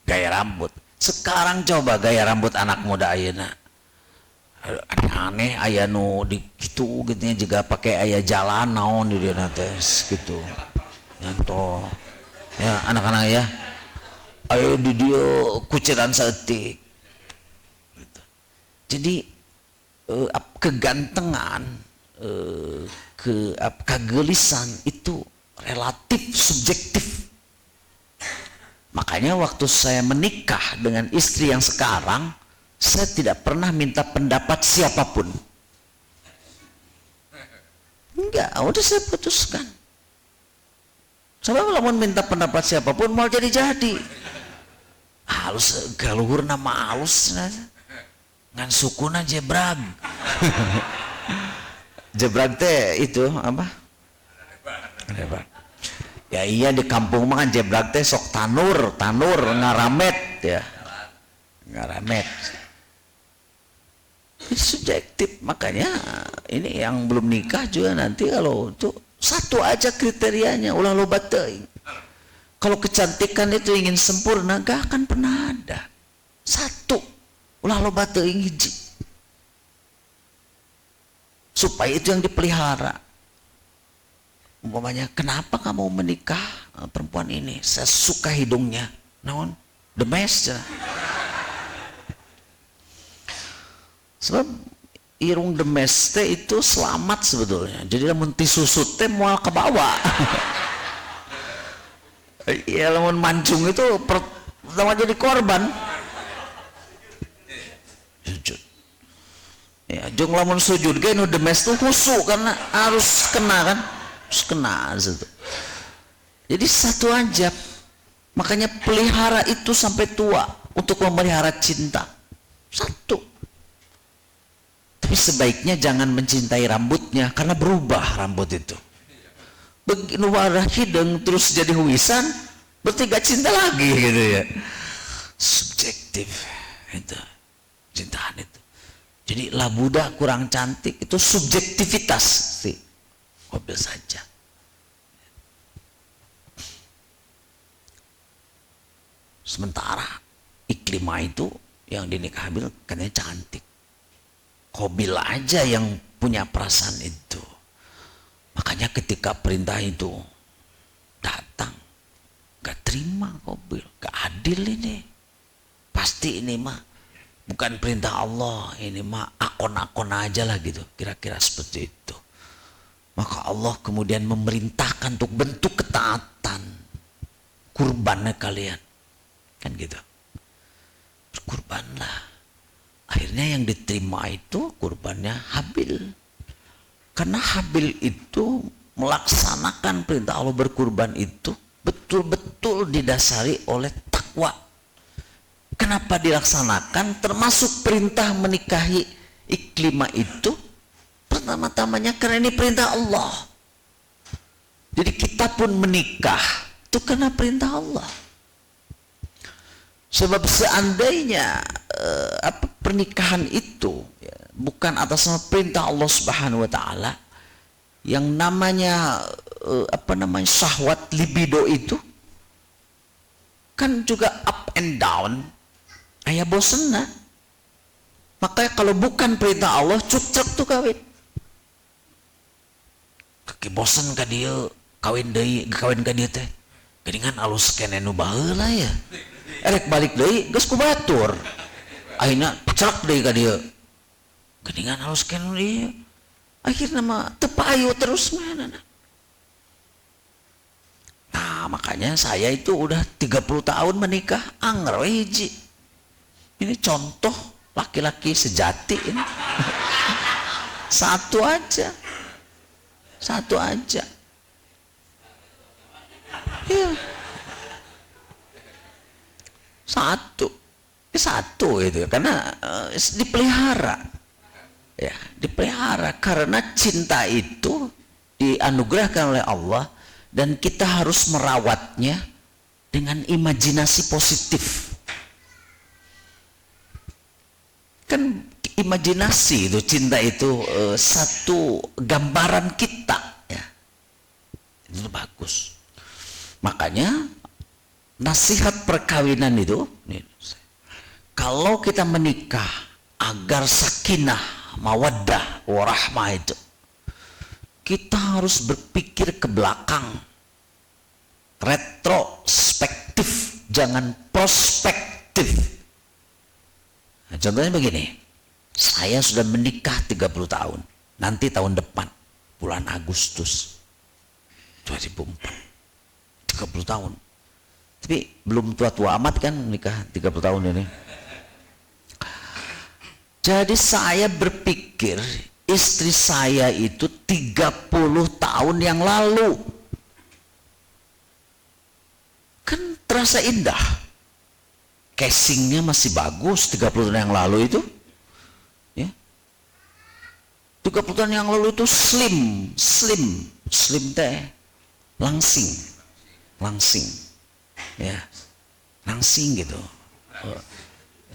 Gaya rambut. Sekarang coba gaya rambut anak muda ayeuna. Aneh aya nu di gitu gitunya juga pakai aya jalan naon di dieu tes gitu. Nyanto. Ya anak-anak ya, ayo di dia kuciran setik gitu. Jadi kegantengan, kegelisahan itu relatif subjektif. Makanya waktu saya menikah dengan istri yang sekarang, saya tidak pernah minta pendapat siapapun. Enggak, udah saya putuskan. Sebab kalau minta pendapat siapapun mau jadi halus galuhur nama halus ngan sukuna jebrag. Jebrag teh itu apa? Ya iya di kampung mah kan jebrag teh sok tanur ngaramet ya, ngaramet. Ini subjektif, makanya ini yang belum nikah juga nanti kalau tuh satu aja kriterianya, ulah loba teuing. Kalau kecantikan itu ingin sempurna, gak akan pernah ada. Satu, ulah loba teuing hiji. Supaya itu yang dipelihara. Umpamanya, kenapa kamu menikah perempuan ini? Saya suka hidungnya. Naon? The best. Sebab irung demeste itu selamat sebetulnya. Jadi lamun tisusut teh moal ke bawah. Ya lamun mancung itu pertama jadi korban. Sujud. Ya, jeung lamun sujud ge nu demes tuh khusyuk karena harus kena kan? Harus kena gitu. Jadi satu aja. Makanya pelihara itu sampai tua untuk memelihara cinta. Satu. Tapi sebaiknya jangan mencintai rambutnya karena berubah rambut itu. Begitu warna hidung terus jadi huisan, berarti gak cinta lagi gitu ya. Subjektif itu cintaan itu. Jadi labuda kurang cantik itu subjektivitas sih. Mobil saja. Sementara Iklimah itu yang dinikah Habil katanya cantik. Qabil aja yang punya perasaan itu. Makanya ketika perintah itu datang, gak terima Qabil, gak adil ini. Pasti ini mah bukan perintah Allah, ini mah akon-akon aja lah gitu, kira-kira seperti itu. Maka Allah kemudian memerintahkan untuk bentuk ketaatan, kurbannya kalian, kan gitu. Kurbanlah. Akhirnya yang diterima itu kurbannya Habil. Karena Habil itu melaksanakan perintah Allah berkurban itu betul-betul didasari oleh takwa. Kenapa dilaksanakan? Termasuk perintah menikahi Iklimah itu pertama-tamanya karena ini perintah Allah. Jadi kita pun menikah itu karena perintah Allah. Sebab seandainya pernikahan itu ya, bukan atas nama perintah Allah Subhanahu wa taala, yang namanya syahwat libido itu kan juga up and down, ayah bosen nah. Makanya kalau bukan perintah Allah, cuk-cuk tuh kawin. Kaki bosen ka dia kawin ka dia teh. Geuningan alus kene nu baheula ya. Erek balik deui geus ku batur. Akhirna cerak deui ka dia. Geuningan alus kene dia. Akhirna mah teu payu terus mana. Nah, makanya saya itu udah 30 tahun menikah, anger we hiji. Ini contoh laki-laki sejati ini. Satu aja. Iya. Satu itu karena dipelihara. Ya, dipelihara karena cinta itu dianugerahkan oleh Allah dan kita harus merawatnya dengan imajinasi positif. Kan imajinasi itu, cinta itu satu gambaran kita ya. Itu bagus. Makanya nasihat perkawinan itu kalau kita menikah agar sakinah, mawaddah, warahmah itu kita harus berpikir ke belakang, retrospektif, jangan prospektif. Nah, contohnya begini, saya sudah menikah 30 tahun, nanti tahun depan bulan Agustus 2004, 30 tahun, tapi belum tua-tua amat kan nikah 30 tahun ini. Jadi saya berpikir istri saya itu 30 tahun yang lalu kan terasa indah. Casingnya masih bagus 30 tahun yang lalu itu ya. 30 tahun yang lalu itu slim teh langsing ya, langsing gitu.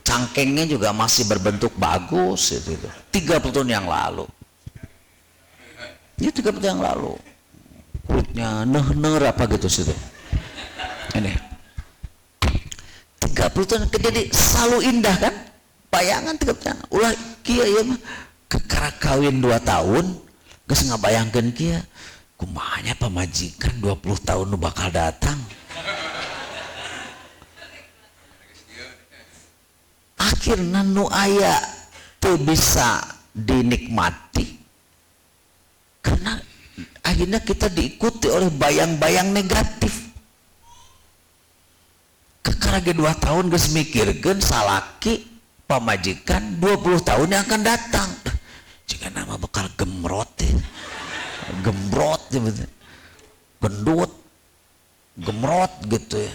Cangkengnya juga masih berbentuk bagus itu. 30 tahun yang lalu ya, 30 tahun yang lalu kulitnya ner apa gitu situ ini 30 tahun jadi selalu indah kan bayangan 30 tahun ulah kia ya mah kekara kawin 2 tahun geus ngabayangkeun kia kumahanya pamajikan 20 tahun nu bakal datang. Akhirna nu aya teu bisa dinikmati karena akhirnya kita diikuti oleh bayang-bayang negatif. Kekarage 2 tahun geus mikirkeun salaki pamajikan 20 tahun yang akan datang. Jika nama bakal gemrot ya. Gemrot ya betul. Gendut. Gemrot gitu ya.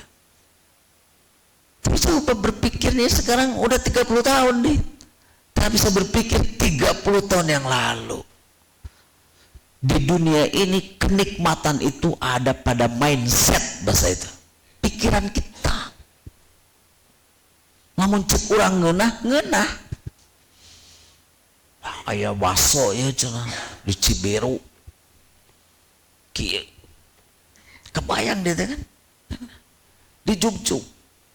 Tapi coba berpikirnya sekarang udah 30 tahun nih. Tak bisa berpikir 30 tahun yang lalu. Di dunia ini kenikmatan itu ada pada mindset bahasa itu. Pikiran kita. Namun cek urang ngeunah aya baso ya cenah di Cibiru kieu kebayang dia kan di Jugjuk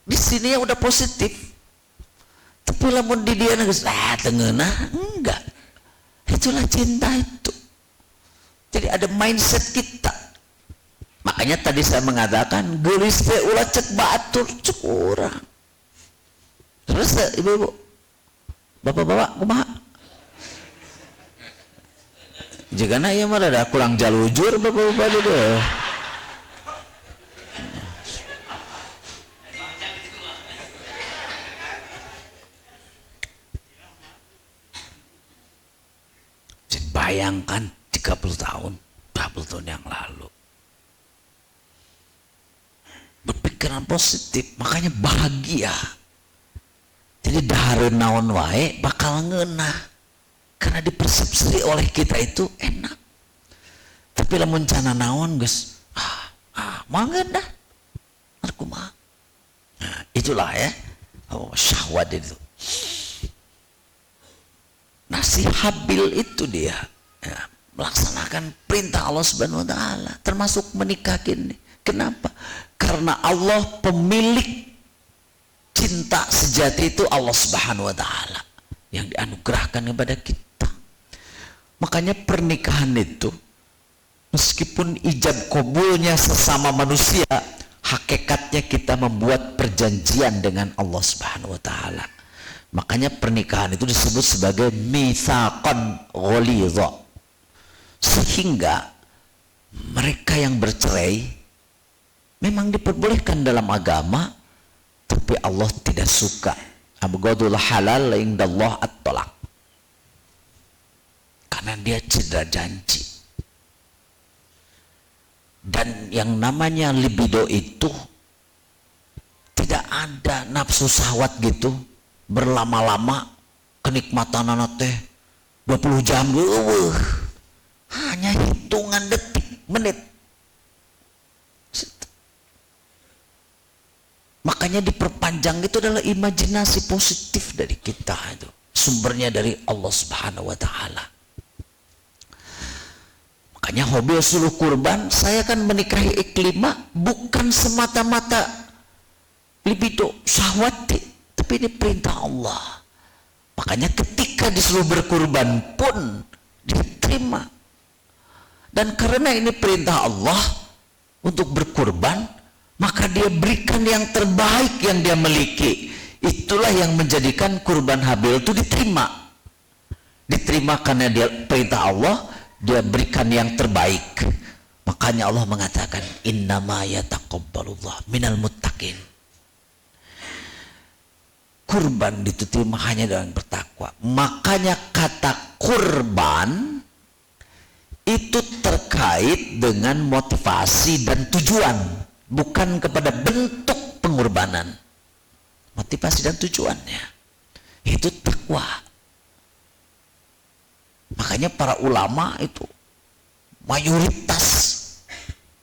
di sini ya udah positif tapi lamun di dia geus teu ngeunah enggak. Itulah cinta itu. Jadi ada mindset kita. Makanya tadi saya mengatakan geulis teh ulah cek batur cek urang. Terus ibu-ibu, bapak-bapak, kumaha? Jigana ieu mah rada kurang jalujur bapak-bapak itu. Bayangkan 30 tahun, 20 tahun yang lalu. Berpikiran positif, makanya bahagia. Jadi dahareun naon wae bakal ngeunah karena dipersepsi oleh kita itu enak. Tapi lamun cana naon geus mangga dah narkuma. Nah, itulah ya syahwat itu. Nah si Habil itu dia ya, melaksanakan perintah Allah Subhanahu wa taala, termasuk menikahin. Kenapa? Karena Allah pemilik cinta sejati itu Allah Subhanahu wa taala yang dianugerahkan kepada kita. Makanya pernikahan itu meskipun ijab kabulnya sesama manusia, hakikatnya kita membuat perjanjian dengan Allah Subhanahu wa taala. Makanya pernikahan itu disebut sebagai mitsaqan ghalidha. Sehingga mereka yang bercerai memang diperbolehkan dalam agama, tapi Allah tidak suka. Abghadul halal indallah at-talaq. Karena dia cedera janji. Dan yang namanya libido itu tidak ada nafsu syahwat gitu berlama-lama, kenikmatan anak teh 20 jam hanya hitungan detik, menit. Makanya diperpanjang itu adalah imajinasi positif dari kita itu. Sumbernya dari Allah Subhanahu wa taala. Makanya hobi suruh kurban, saya kan menikahi Iklimah bukan semata-mata libido, syahwat, tapi ini perintah Allah. Makanya ketika disuruh berkurban pun diterima. Dan karena ini perintah Allah untuk berkurban, maka dia berikan yang terbaik yang dia miliki. Itulah yang menjadikan kurban Habil itu diterima. Diterima karena dia perintah Allah, dia berikan yang terbaik. Makanya Allah mengatakan innama yataqabbalullah minal muttaqin. Kurban diterima hanya dengan bertakwa. Makanya kata kurban itu terkait dengan motivasi dan tujuan, bukan kepada bentuk pengorbanan. Motivasi dan tujuannya itu takwa. Makanya para ulama itu mayoritas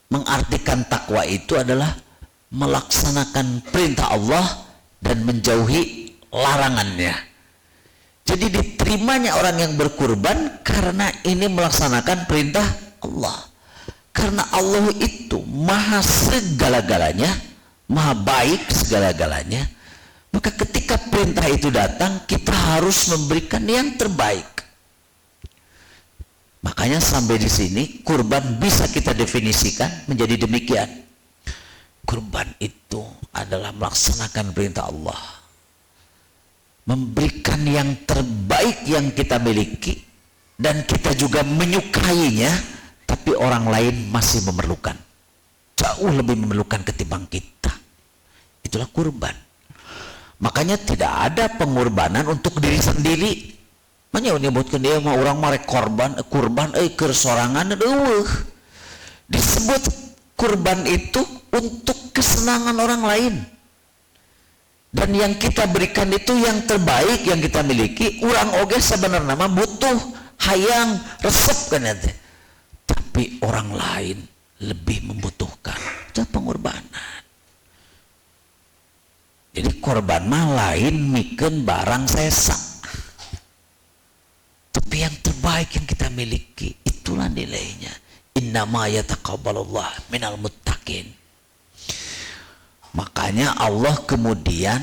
mengartikan takwa itu adalah melaksanakan perintah Allah dan menjauhi larangannya. Jadi diterimanya orang yang berkurban karena ini melaksanakan perintah Allah. Karena Allah itu maha segala-galanya, maha baik segala-galanya. Maka ketika perintah itu datang, kita harus memberikan yang terbaik. Makanya sampai di sini kurban bisa kita definisikan menjadi demikian. Kurban itu adalah melaksanakan perintah Allah, memberikan yang terbaik yang kita miliki, dan kita juga menyukainya, tapi orang lain masih memerlukan, jauh lebih memerlukan ketimbang kita. Itulah kurban. Makanya tidak ada pengorbanan untuk diri sendiri. Menyebutkan dia mau orang marek kurban kersorangan disebut kurban itu untuk kesenangan orang lain. Dan yang kita berikan itu yang terbaik yang kita miliki. Urang oge sebenarnya mah butuh hayang resep kan nanti. Tapi orang lain lebih membutuhkan. Itu pengorbanan. Jadi korban mah lain mikeun barang sesa. Tapi yang terbaik yang kita miliki itulah nilainya. Innama yataqabbalullah minal muttaqin. Makanya Allah kemudian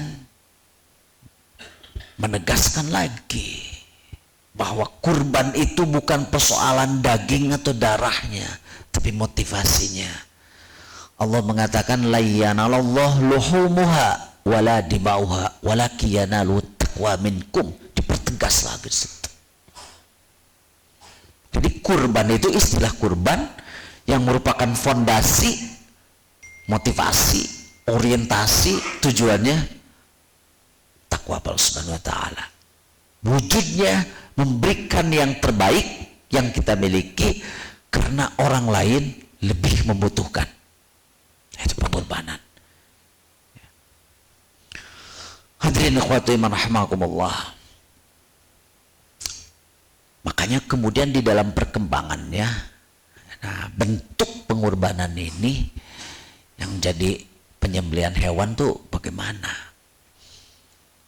menegaskan lagi bahwa kurban itu bukan persoalan daging atau darahnya, tapi motivasinya. Allah mengatakan la yanalallahu luhumuha wala dimauha walakin yanalu taqwa minkum. Dipertegas lagi. Jadi kurban itu istilah kurban yang merupakan fondasi, motivasi, orientasi, tujuannya takwa Allah Subhanahu wa taala. Wujudnya memberikan yang terbaik yang kita miliki karena orang lain lebih membutuhkan. Itu pengorbanan. Hadirin ikhwati man rahimakumullah. Makanya kemudian di dalam perkembangannya, nah, bentuk pengorbanan ini Yang jadi penyembelihan hewan tuh bagaimana?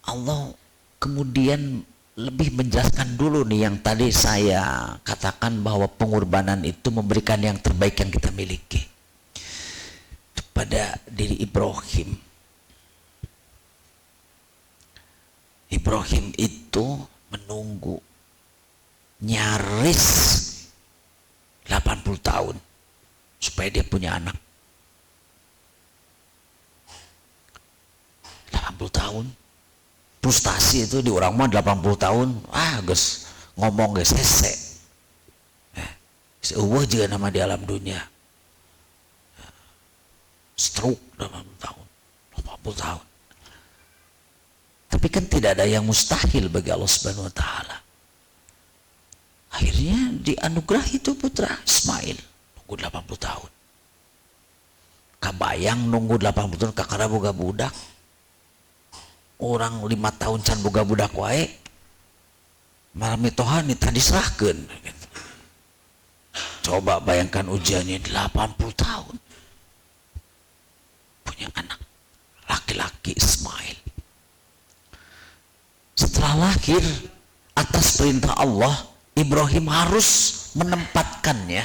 Allah kemudian lebih menjelaskan dulu nih yang tadi saya katakan bahwa pengorbanan itu memberikan yang terbaik yang kita miliki kepada diri Ibrahim. Ibrahim itu menunggu nyaris 80 tahun supaya dia punya anak. 80 tahun frustasi itu di orang mah 80 tahun guys ngomong guys hese seueuh juga nama di alam dunia stroke 80 tahun 80 tahun, tapi kan tidak ada yang mustahil bagi Allah Subhanahu wa taala. Akhirnya dianugerahi itu putra Ismail nunggu 80 tahun. Kabayang nunggu 80 tahun kakara boga budak. Orang 5 tahun can boga budak wae malam mitohan tadi serahkeun gitu. Coba bayangkan ujiannya 80 tahun punya anak laki-laki Ismail. Setelah lahir atas perintah Allah Ibrahim harus menempatkannya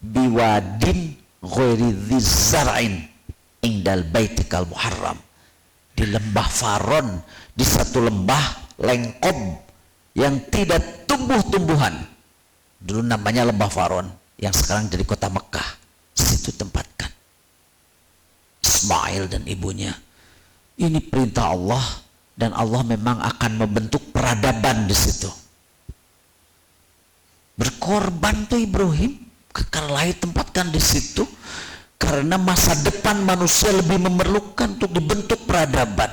biwadin ghairi dzar'in indal baitikal muharram, di lembah Faron, di satu lembah lengkob yang tidak tumbuh-tumbuhan. Dulu namanya lembah Faron yang sekarang jadi kota Mekah. Situ tempatkan Ismail dan ibunya. Ini perintah Allah dan Allah memang akan membentuk peradaban di situ. Berkorban tuh Ibrahim, kekal lahir tempatkan di situ. Karena masa depan manusia lebih memerlukan untuk dibentuk peradaban.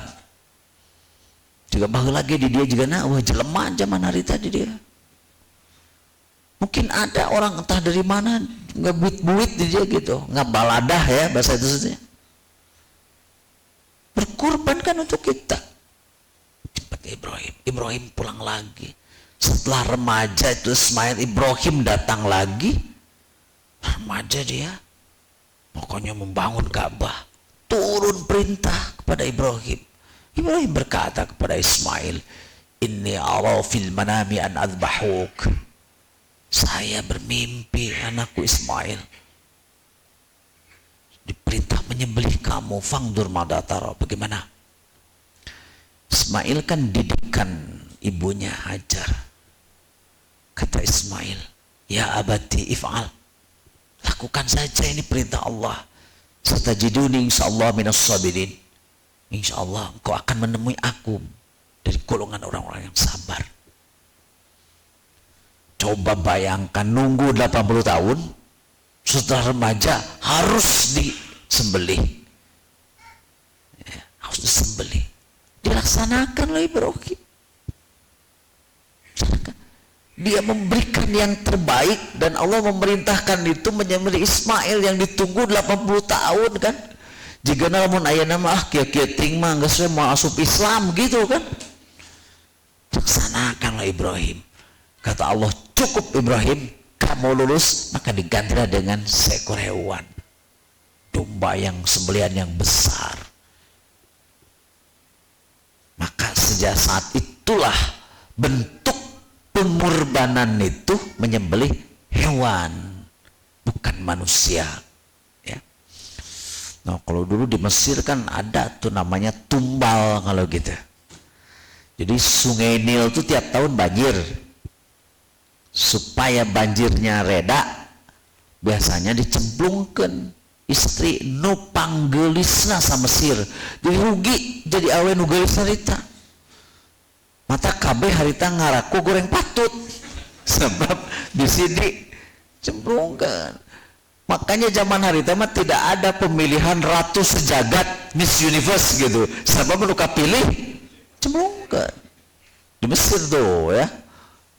Juga bahagia lagi di dia juga wah jelema zaman hari tadi dia. Mungkin ada orang entah dari mana ngebuit-buit di dia gitu, ngabaladah ya bahasa itu saja. Berkorban kan untuk kita. Seperti Ibrahim pulang lagi. Setelah remaja itu Ismail, Ibrahim datang lagi. Remaja dia. Pokoknya membangun Ka'bah. Turun perintah kepada Ibrahim. Ibrahim berkata kepada Ismail, "Inni ara fil manami an adbahuk." Saya bermimpi anakku Ismail diperintah menyembelih kamu. Fangdur madataro. Bagaimana? Ismail kan didikan ibunya Hajar. Kata Ismail, "Ya abati if'al." Lakukan saja, ini perintah Allah. Satajiduni insyaallah minas sabirin. Insyaallah engkau akan menemui aku dari golongan orang-orang yang sabar. Coba bayangkan nunggu 80 tahun setelah remaja harus disembelih. Ya, harus disembelih. Dilaksanakan oleh Ibrahim. Dia memberikan yang terbaik dan Allah memerintahkan itu menyembelih Ismail yang ditunggu 80 tahun kan. Jika namun ayah nama kia-kia ting mah geus mau asup Islam gitu kan. Laksanakanlah Ibrahim. Kata Allah, cukup Ibrahim, kamu lulus, maka digantilah dengan seekor hewan. Domba yang sembelihan yang besar. Maka sejak saat itulah bentuk pengorbanan itu menyembelih hewan, bukan manusia. Ya. Nah kalau dulu di Mesir kan ada tuh namanya tumbal kalau gitu. Jadi sungai Nil itu tiap tahun banjir. Supaya banjirnya reda, biasanya dicemplungkan istri nu panggelisna sa Mesir. Jadi rugi, jadi awe nu gelis harita. Mata kabeh harita ngaraku goreng patut. Sebab di sini cemplungkan. Makanya zaman harita mah tidak ada pemilihan ratu sejagat Miss Universe gitu. Sebab nu kapilih cemplungkan. Di Mesir tuh ya.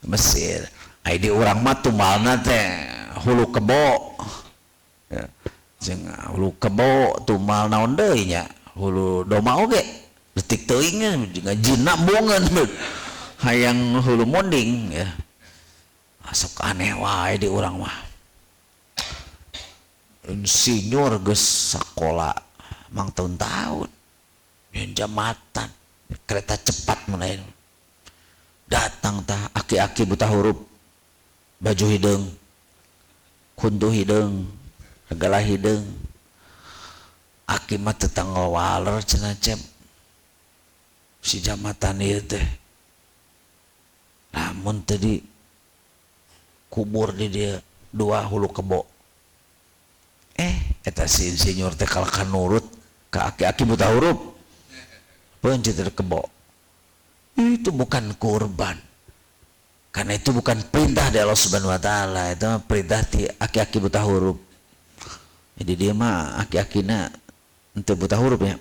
Di Mesir. Ai di urang mah tumalna teh hulu kebo. Ya. Jeung hulu kebo tumal naon deui nya? Hulu doma oge. Detik teuing jeung jinna bongeun. Hayang hulu monding ya. Masuk aneh wae di urang mah. insinyur geus sakola mang tahun-tahun yang jamatan kereta cepat mulai datang tah aki-aki buta huruf baju hideung kuntu hideung segala hideung aki mah tetangga waler cenah cep si jamatan ieu teh namun tadi kubur di dia 2 hulu kebo eta si insinyur teh kalah kanurut ka aki-aki buta huruf peunceut kebo itu bukan kurban karena itu bukan perintah dari Allah Subhanahu wa taala, itu perintah ti aki-aki buta huruf. Jadi dia mah aki-akina henteu buta huruf ya,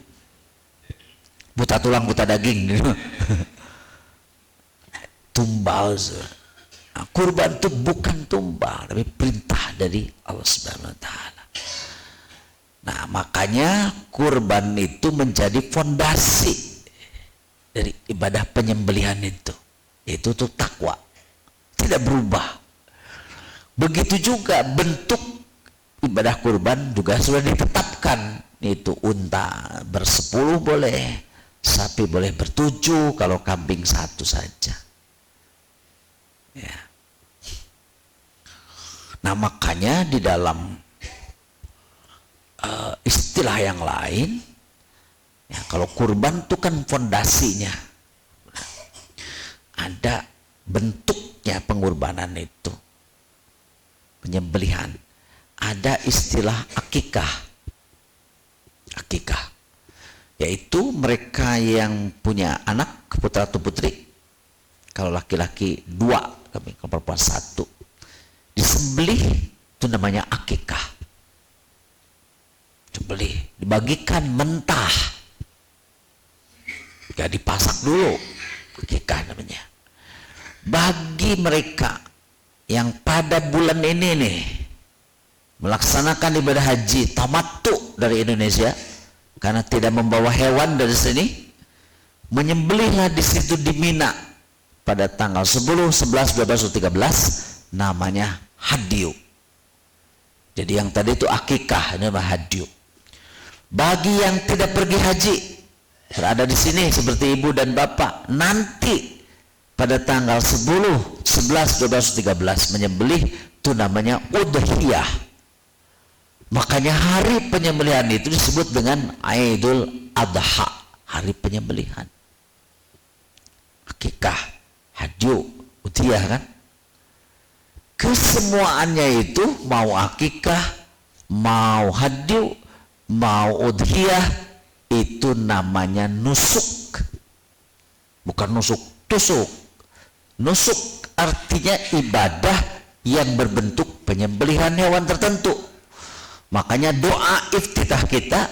buta tulang buta daging gitu. Tumbal. Nah, kurban itu bukan tumbal tapi perintah dari Allah Subhanahu wa taala. Nah, makanya kurban itu menjadi fondasi dari ibadah penyembelihan itu tuh takwa, tidak berubah. Begitu juga bentuk ibadah kurban juga sudah ditetapkan, itu unta ber10 boleh, sapi boleh ber7, kalau kambing 1 saja ya. Nah makanya di dalam istilah yang lain ya, kalau kurban itu kan fondasinya ada bentuknya pengorbanan itu penyembelihan, ada istilah akikah yaitu mereka yang punya anak putra atau putri, kalau laki-laki 2 kalau perempuan 1 disembelih, itu namanya akikah. Disembelih dibagikan mentah, gak dipasak dulu, akikah namanya. Bagi mereka yang pada bulan ini nih melaksanakan ibadah haji tamattu dari Indonesia karena tidak membawa hewan dari sini, menyembelihlah di situ di Mina pada tanggal 10, 11, 12, 13, namanya hadyu. Jadi yang tadi itu akikah, ini namanya hadyu. Bagi yang tidak pergi haji berada di sini seperti ibu dan bapak, nanti pada tanggal 10, 11, 12, 13 menyembelih, itu namanya udhiyah. Makanya hari penyembelihan itu disebut dengan Idul Adha, hari penyembelihan. Akikah, hadyu, udhiyah kan? Kesemuaannya itu mau akikah, mau hadyu, mau udhiyah, itu namanya nusuk. Bukan nusuk tusuk. Nusuk artinya ibadah yang berbentuk penyembelihan hewan tertentu. Makanya doa iftitah kita,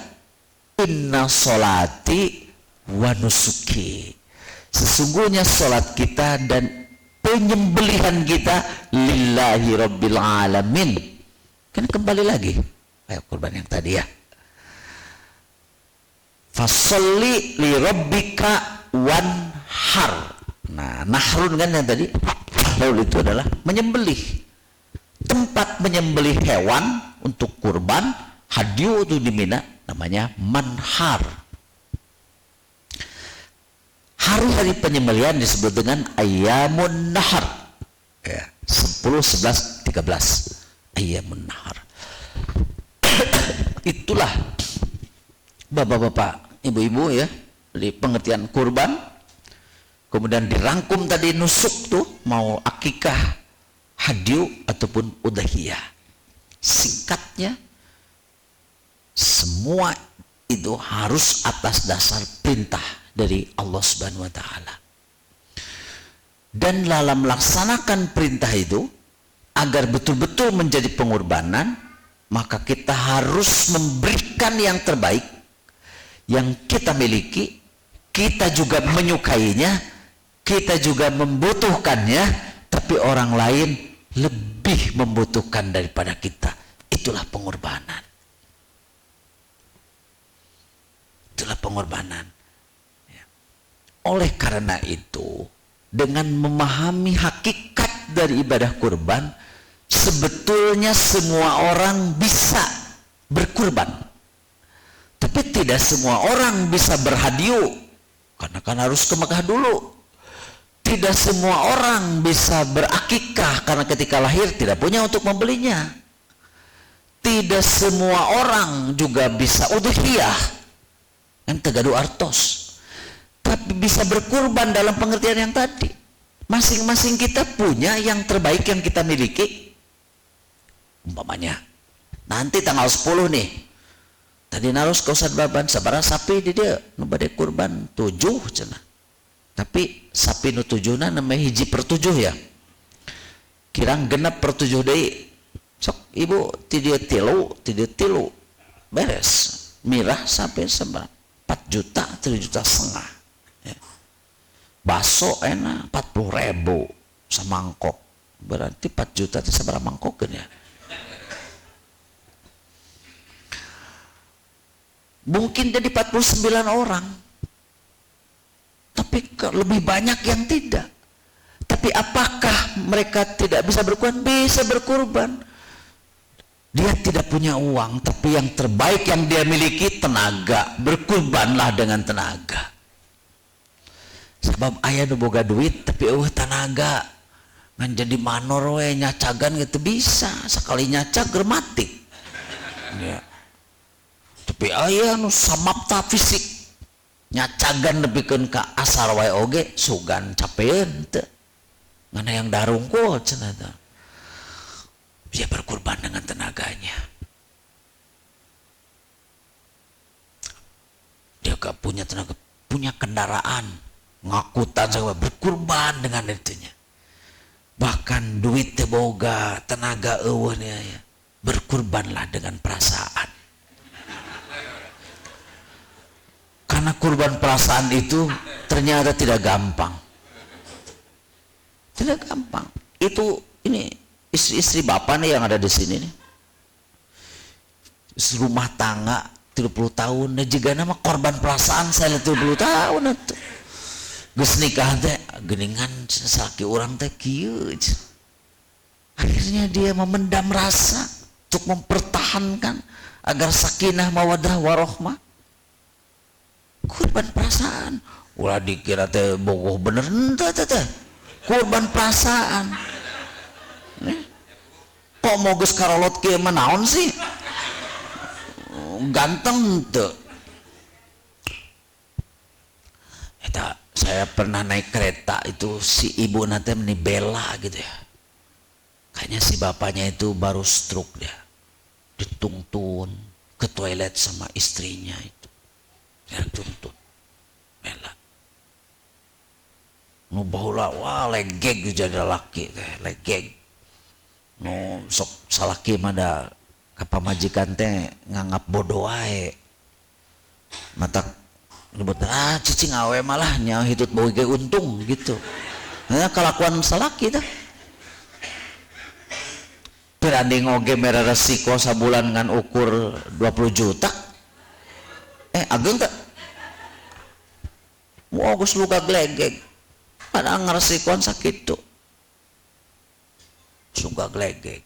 inna sholati wa nusuki, sesungguhnya sholat kita dan penyembelihan kita lillahi rabbil alamin. Kan kembali lagi kayak kurban yang tadi ya, fasolli li rabbika wanhar. Nah, nahrun kan yang tadi, nahrun itu adalah menyembelih, tempat menyembelih hewan untuk kurban. Hadyu itu di Mina namanya manhar. Hari-hari penyembelihan disebut dengan ayyamun nahar ya, 10, 11, 13 ayyamun nahar. Itulah bapak-bapak, ibu-ibu ya, di pengertian kurban. Kemudian dirangkum tadi nusuk tuh, mau akikah, hadyu ataupun udhiyah. Singkatnya, semua itu harus atas dasar perintah dari Allah Subhanahu wa taala. Dan dalam melaksanakan perintah itu agar betul-betul menjadi pengorbanan, maka kita harus memberikan yang terbaik yang kita miliki. Kita juga menyukainya, kita juga membutuhkannya, tapi orang lain lebih membutuhkan daripada kita. Itulah pengorbanan. Itulah pengorbanan. Oleh karena itu, dengan memahami hakikat dari ibadah kurban, sebetulnya semua orang bisa berkurban. Tapi tidak semua orang bisa berhadiu, karena kan harus ke Mekah dulu. Tidak semua orang bisa berakikah, karena ketika lahir tidak punya untuk membelinya. Tidak semua orang juga bisa udhiyah, yang tegadu artos. Tapi bisa berkurban dalam pengertian yang tadi. Masing-masing kita punya yang terbaik yang kita miliki. Umpamanya, nanti tanggal 10 nih, tadi narus ke Ustaz Baban, sabaraha sapi di dia, nu bade kurban 7 cenah. Tapi sapi nu 7na namanya 1/7 ya. Kirang genep per 7 deui. Sok ibu ti dieu 3 beres. Mirah sampai seberapa? 4 juta, 3 juta setengah. Ya. Baso enak 40.000 samangkok. Berarti 4 juta itu seberapa mangkokkeun ya? Mungkin jadi 49 orang. Tapi lebih banyak yang tidak. Tapi apakah mereka tidak bisa berkurban? Bisa berkurban. Dia tidak punya uang, tapi yang terbaik yang dia miliki tenaga. Berkurbanlah dengan tenaga. Sebab aya nu boga duit tapi tenaga. Ngan jadi manor we nyacagan gitu bisa. Sekali nyacag grematik. Ya. Tapi aya nu samapta fisik. Nyacagan nepikeun ka asar wae oge sugan capeun teu. Ngana yang darungkul cenah teh. Dia berkorban dengan tenaganya. Dia gak punya tenaga, punya kendaraan, ngakutan segala, berkorban dengan itunya. Bahkan duit boga, tenaga eueuh ya. Berkorbanlah dengan perasaan. Karena kurban perasaan itu ternyata tidak gampang. Tidak gampang. Itu ini istri bapak nih yang ada di sini nih. Rumah tangga 30 tahun, juga nama korban perasaan saya 30 tahun itu. Geus nikah teh geuningan salaki urang teh kieu. Akhirnya dia memendam rasa untuk mempertahankan agar sakinah mawaddah warahmah. Korban perasaan. Ulah dikira teh bogoh bener teh. Korban perasaan. Kok mau geus karolot kieu mah naon sih? Ganteng teu. Eta saya pernah naik kereta itu si ibu nanti meni bela gitu ya. Kayaknya si bapaknya itu baru stroke dia. Dituntun ke toilet sama istrinya itu. Dia tuntun bela. Nu baheula wah legeg jadi laki teh, legeg. Nu sok salaki mah da ka pamajikan teh nganggap bodoh wae. Mata nyebut cicing awe malah nya hitut boga ge untung gitu. Nah kelakuan salaki teh. Beranding oge mere resiko sabulan ngan ukur 20 juta. Ageng tak? Wah, gus luka glegeg. Padahal ngeresikoan sakit tuh. Suka glegeg.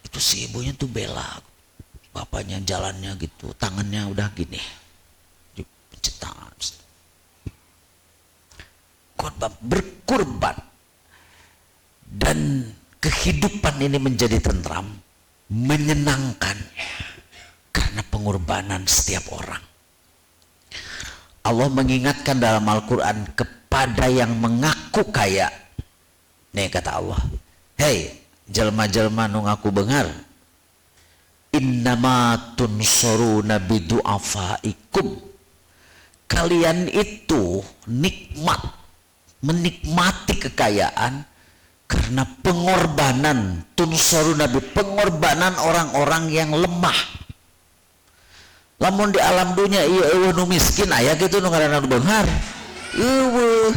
Itu si ibunya tuh bela. Bapaknya jalannya gitu, tangannya udah gini. Dipencet tangan. Korban berkorban. Dan kehidupan ini menjadi tentram, menyenangkan. Karena pengorbanan setiap orang. Allah mengingatkan dalam Al-Quran kepada yang mengaku kaya. Nih kata Allah, hei jelma-jelma nu ngaku beungar, innama tunsuruna bidu'afaikum. Kalian itu menikmati kekayaan karena pengorbanan. Tunsuruna bi pengorbanan orang-orang yang lemah. Lamun di alam dunia iya eueuh nu miskin aya kitu nu ngaranna nu beunghar. Eueuh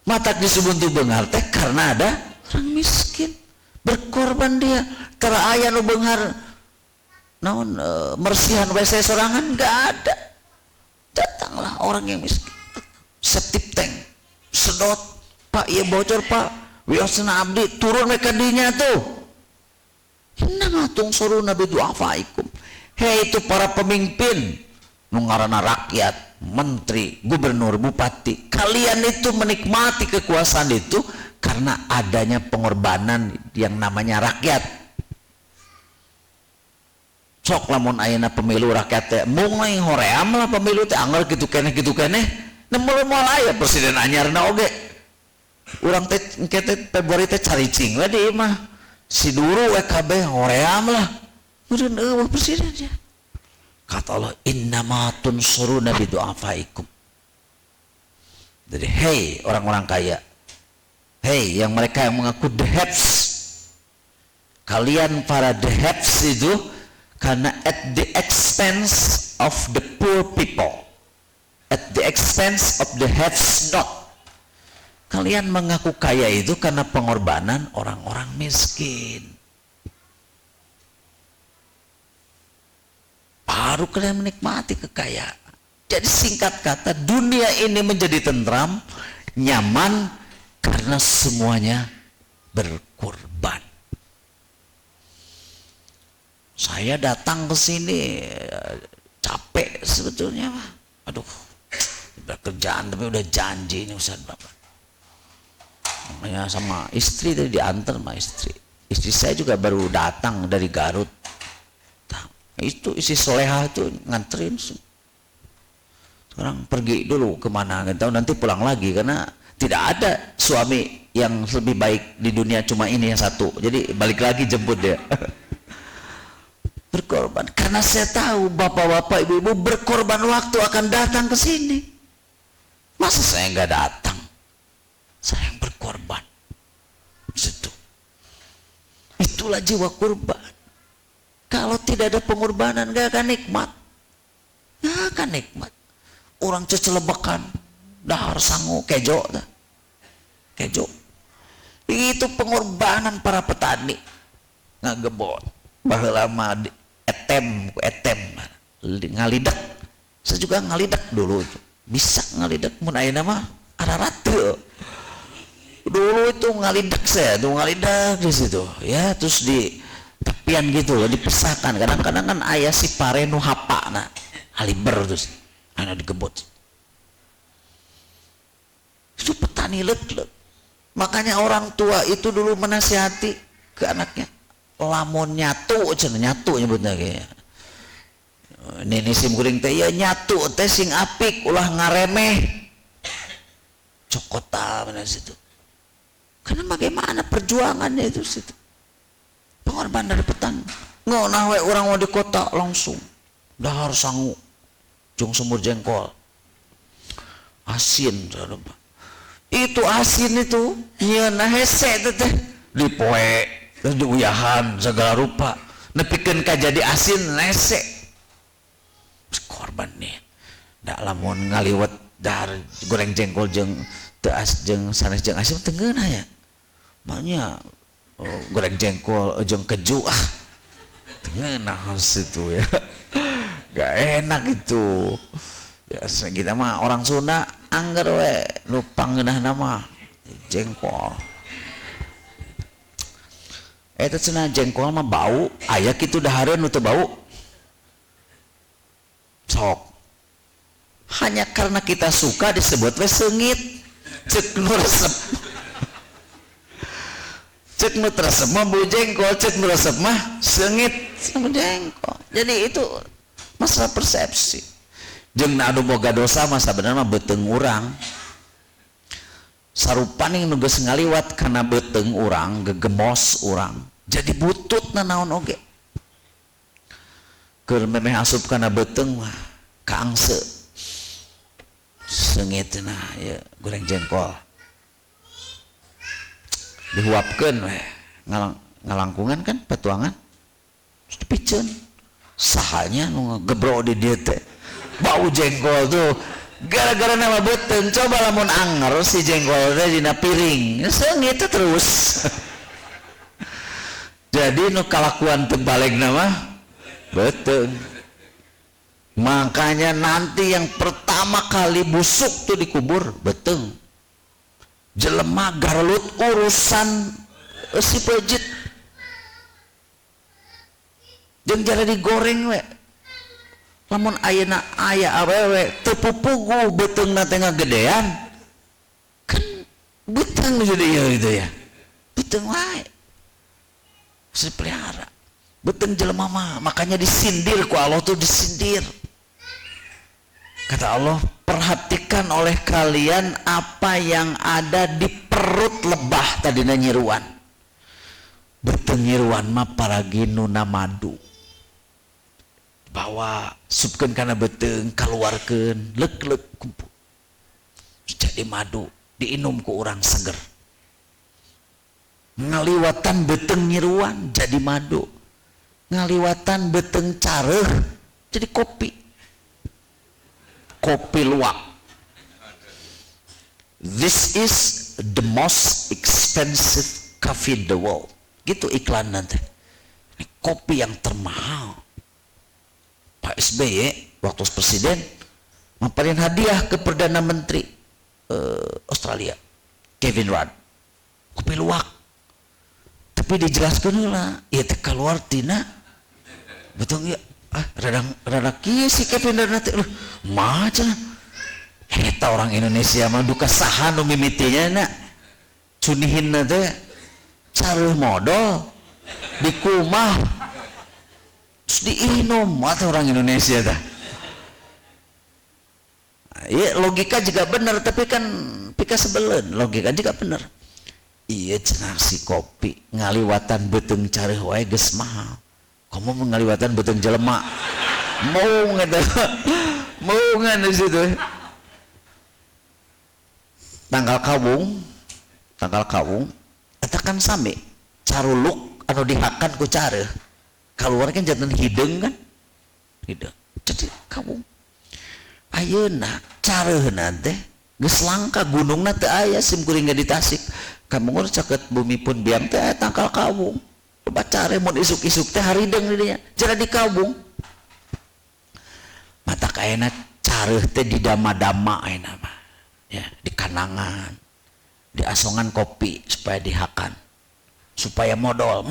matak disebut tu beunghar teh karena ada orang miskin. Berkorban dia. Tara aya nu beunghar naon mersihan WC sorangan enggak ada. Datanglah orang yang miskin. Septic tank, sedot, Pak ieu bocor Pak. Wiosna abdi turun mereka dinya tuh. Innama tungsuruna bidu'afaikum. Hei itu para pemimpin, nu ngaranna rakyat, menteri, gubernur, bupati, kalian itu menikmati kekuasaan itu karena adanya pengorbanan yang namanya rakyat. Sok lamun ayeuna pemilu rakyat teh mulai hoream lah pemilu teh anggar gitu keneh nemul moal aya presiden anyarna oge urang teh engke teh Februari teh caricing we di mah si duru we kabeh hoream lah meureun eueuh presiden ya kata Allah innama tunsuruna bidu'afaikum. Jadi hei orang-orang kaya, hei yang mereka yang mengaku the haves, kalian para the haves itu karena at the expense of the poor people, at the expense of the haves not. Kalian mengaku kaya itu karena pengorbanan orang-orang miskin. Baru kalian menikmati kekayaan. Jadi singkat kata, dunia ini menjadi tentram, nyaman karena semuanya berkorban. Saya datang ke sini capek sebetulnya, aduh, kerjaan tapi udah janji ini Ustaz Bapak. Makanya sama istri tadi diantar sama istri. Istri saya juga baru datang dari Garut. Itu istri soleha itu nganterin. Sekarang pergi dulu kemana nggak tahu, nanti pulang lagi karena tidak ada suami yang lebih baik di dunia, cuma ini yang satu. Jadi balik lagi jemput dia. Berkorban karena saya tahu bapak-bapak ibu-ibu berkorban waktu akan datang ke sini. Masa saya nggak datang? Saya yang berkorban. Situ. Itulah jiwa kurban. Kalau tidak ada pengorbanan nggak akan nikmat. Nggak akan nikmat. Orang cecelebakan, dahar sangu kejo, kejo. Itu pengorbanan para petani. Ngagebot. Baheula mah etem ngalidak. Saya juga ngalidak dulu itu. Bisa ngalidak mun ayeuna mah ararat teu. Dulu itu ngalidak saya, tuh ngalidak di situ. Ya, terus di tepian gitu dipisahkan. Kadang-kadang kan aya si pare nu hapana. Haliber terus ana digebot. Itu petani leg-leg. Makanya orang tua itu dulu menasihati ke anaknya, lamun nyatu nyebutnya kayak ini sim kuring teh ya nyatu teh sing apik ulah ngaremeh cokota benar situ. Karena bagaimana perjuangannya itu situ, pengorbanan dari petani. Nggak nawe orang mau di kota langsung dahar sangu jung sumur jengkol asin itu asin itu nyeuna hese teh dipoe terus diuyahan segala rupa nepikeun ka jadi asin lese korban nih da lamun ngaliwat dahar goreng jengkol jeung teu jeung sanes jeung asin teu ngeunah ya makanya goreng jengkol jeung keju teu ngeunah situ ya gak enak itu ya kita mah orang Sunda angger we nu pangeunahna mah jengkol. Eta cenah jengkol mah bau, aya kitu dahareun nu teu bau. Sok. Hanya karena kita suka disebut we seungit. Ceuk nu resep. Ceuk nu resep mah bau jengkol, ceuk nu resep mah seungit sama jengkol. Jadi itu masalah persepsi. Jeung anu boga dosa mah sabenerna beuteung urang. Sarupaning nu geus ngaliwat kana beuteung urang, gegemos urang. Jadi butut na naon oge. Keur memeh asup kana beuteung mah kaangse. Seungitna ya goreng jengkol. Dihuapkeun we. Ngalangkungan kan petuangan. Dipiceun. Sahanya nu ngegebro di dieu teh. Bau jengkol tuh gara-gara nama beuteung coba lamun anger si jengkol teh dina piring seungit terus. Jadi nu kalakuan teu balegna mah beuteung. Makanya nanti yang pertama kali busuk tuh dikubur beuteung. Jelema garlut urusan si pejit. jeung jara digoreng we lamun ayeuna aya awewe teu pupugu beteungna teh ngagedean kan beteung jadi gitu ya beteung wae sepelihara beteung jelema mah makanya disindir ku Allah tuh disindir kata Allah perhatikan oleh kalian apa yang ada di perut lebah tadina nyiruan beteung nyiruan mah paragi nuna madu bawa supkeun kana beteung kaluarkeun leuk-leuk kumpul jadi madu diinum ku urang seger ngaliwatan beteung nyiruan jadi madu ngaliwatan beteung careuh jadi kopi luwak. This is the most expensive coffee in the world gitu iklan nanti ini kopi yang termahal. Pak SBY waktu presiden memberikan hadiah ke Perdana Menteri Australia Kevin Rudd kopi luwak tapi dijelaskan lah ya teh keluar tina betul ya rada kieu si Kevin Rudd nanti macam eta orang Indonesia mah duka saha nu mimitinya na cunihin teh careuh modal di kumah terus diinum atau orang Indonesia dah ya logika juga benar tapi kan pika sebelen logika juga benar iya cenah si kopi ngaliwatan beteung careuh wae geus mahal kamu mengaliwatan beteung jelema mau ngata mau ngan di situ tanggal kawung eta kan sami caruluk anu dihakan ku careuh keluar kan jantan hidung kan hidung jadi kawung ayeuna careuhna teh geus langka gunungna teu aya sim kuring di Tasik kamu ngurus caket bumi pun biam teh tangkal kawung loba care mun isuk-isuk teh harideung di dinya jara di kawung mata kaena careuh teh di dama-dama ayeuna mah ya di kanangan di asongan kopi supaya dihakan supaya modal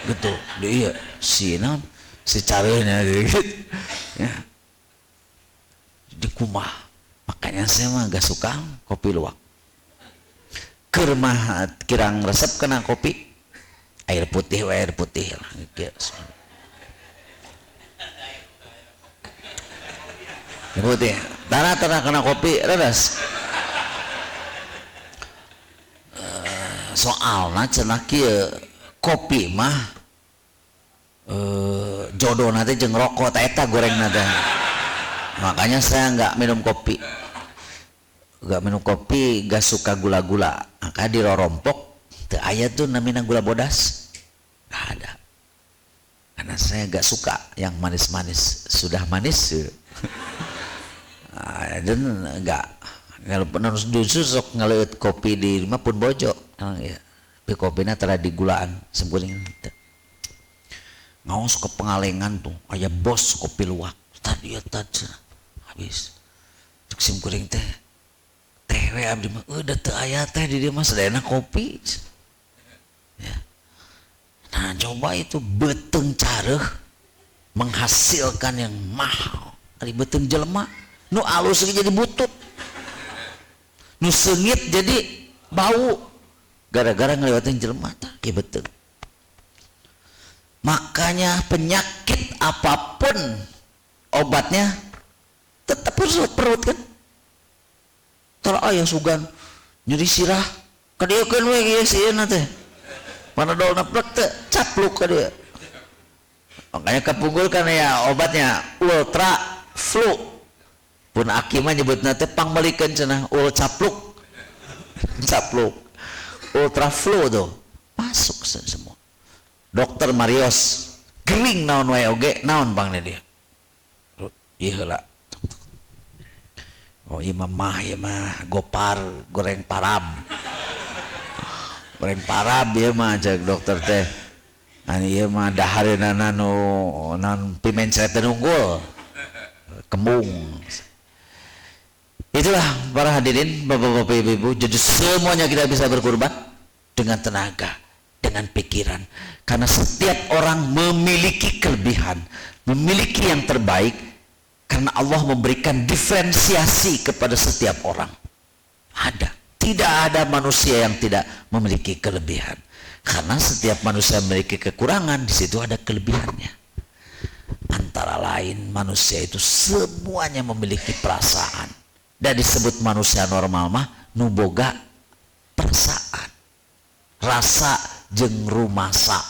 gitu dia si non si careuhnya gitu ya di kumah makanya saya mah gak suka kopi luwak keur mah kirang resep kena kopi air putih lah gitu putih tanah kena kopi redas soalna cenah kieu kopi mah jodoh nanti jeung rokok eta goreng nada makanya saya nggak minum kopi nggak suka gula-gula maka di rorompok teu aya tuh namina gula bodas nggak ada karena saya nggak suka yang manis-manis sudah manis dan nggak kalau pernah justru sok ngaleut kopi di rumah pun bojo ya tapi kopinya telah digulaan sempurna ngaos ke pengalengan tuh aya bos kopi luwak tadi ya habis cek sim kuring teh we abdi mah udah teu aya teh di dieu mah sadayana kopi ya nah coba itu beteung careuh menghasilkan yang mahal ari beteung jelema nu alus jadi butut nu seungit jadi bau gara-gara ngelewatin jelema tah kieu beteung makanya penyakit apapun obatnya tetap perut kan tara aya sugan nyeri sirah kadeukeun we ieu sieuna teh panadolna plek teh capluk ka dieu makanya kepunggulkan ya obatnya ultra flu pun aki mah nyebutna teh pangmelikeun cenah ul capluk ultra flu tuh masuk semua dokter Marios gering naon wae oge naon bangna dia ieu heula oh ieu mah gopar goreng parab ieu mah cek dokter teh ani ieu mah dahareunana nu non pimen seret unggul kembung. Itulah para hadirin bapak-bapak ibu-ibu, jadi semuanya kita bisa berkorban dengan tenaga dengan pikiran. Karena setiap orang memiliki kelebihan, memiliki yang terbaik, karena Allah memberikan diferensiasi kepada setiap orang. Ada. Tidak ada manusia yang tidak memiliki kelebihan. Karena setiap manusia memiliki kekurangan, di situ ada kelebihannya. Antara lain manusia itu semuanya memiliki perasaan. Dan disebut manusia normal mah nuboga perasaan. Rasa jeung rumasa.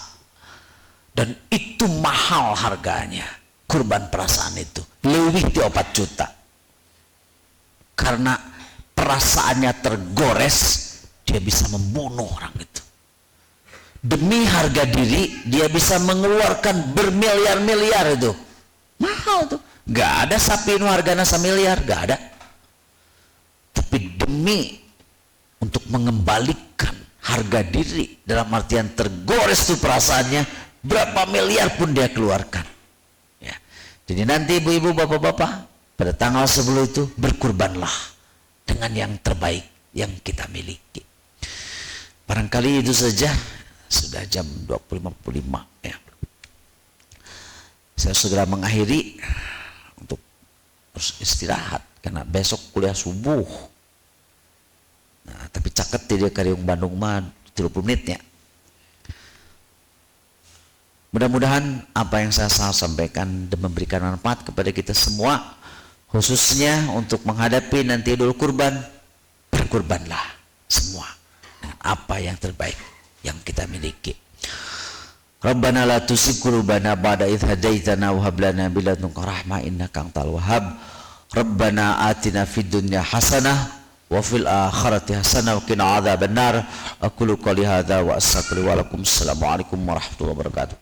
Dan itu mahal harganya. Kurban perasaan itu. Lebih di 4 juta. Karena perasaannya tergores, dia bisa membunuh orang itu. Demi harga diri, dia bisa mengeluarkan bermiliar-miliar itu. Mahal tuh. Gak ada sapi nu hargana samiliar, gak ada. Tapi demi untuk mengembalikan harga diri, dalam artian tergores tuh perasaannya, berapa miliar pun dia keluarkan. Ya. Jadi nanti ibu-ibu, bapak-bapak, pada tanggal 10 itu berkurbanlah dengan yang terbaik yang kita miliki. Barangkali itu saja. Sudah jam 20.55 ya. Saya segera mengakhiri untuk istirahat karena besok kuliah subuh. Nah, tapi caket dia Kariung Bandung mah 30 menit ya. Mudah-mudahan apa yang saya sampaikan dan memberikan manfaat kepada kita semua, khususnya untuk menghadapi nanti Idul Kurban. Berkurbanlah semua dengan apa yang terbaik yang kita miliki. Rabbana la tuzigh qulubana ba'da idh hadaitana wa hab lana min ladunka rahmah innaka antal wahhab. Rabbana atina fid dunya hasanah wa fil akhirati hasanah wa qina adzabannar. Aqulu qouli hadza wa astaghfiru wa lakum. Assalamualaikum warahmatullahi wabarakatuh.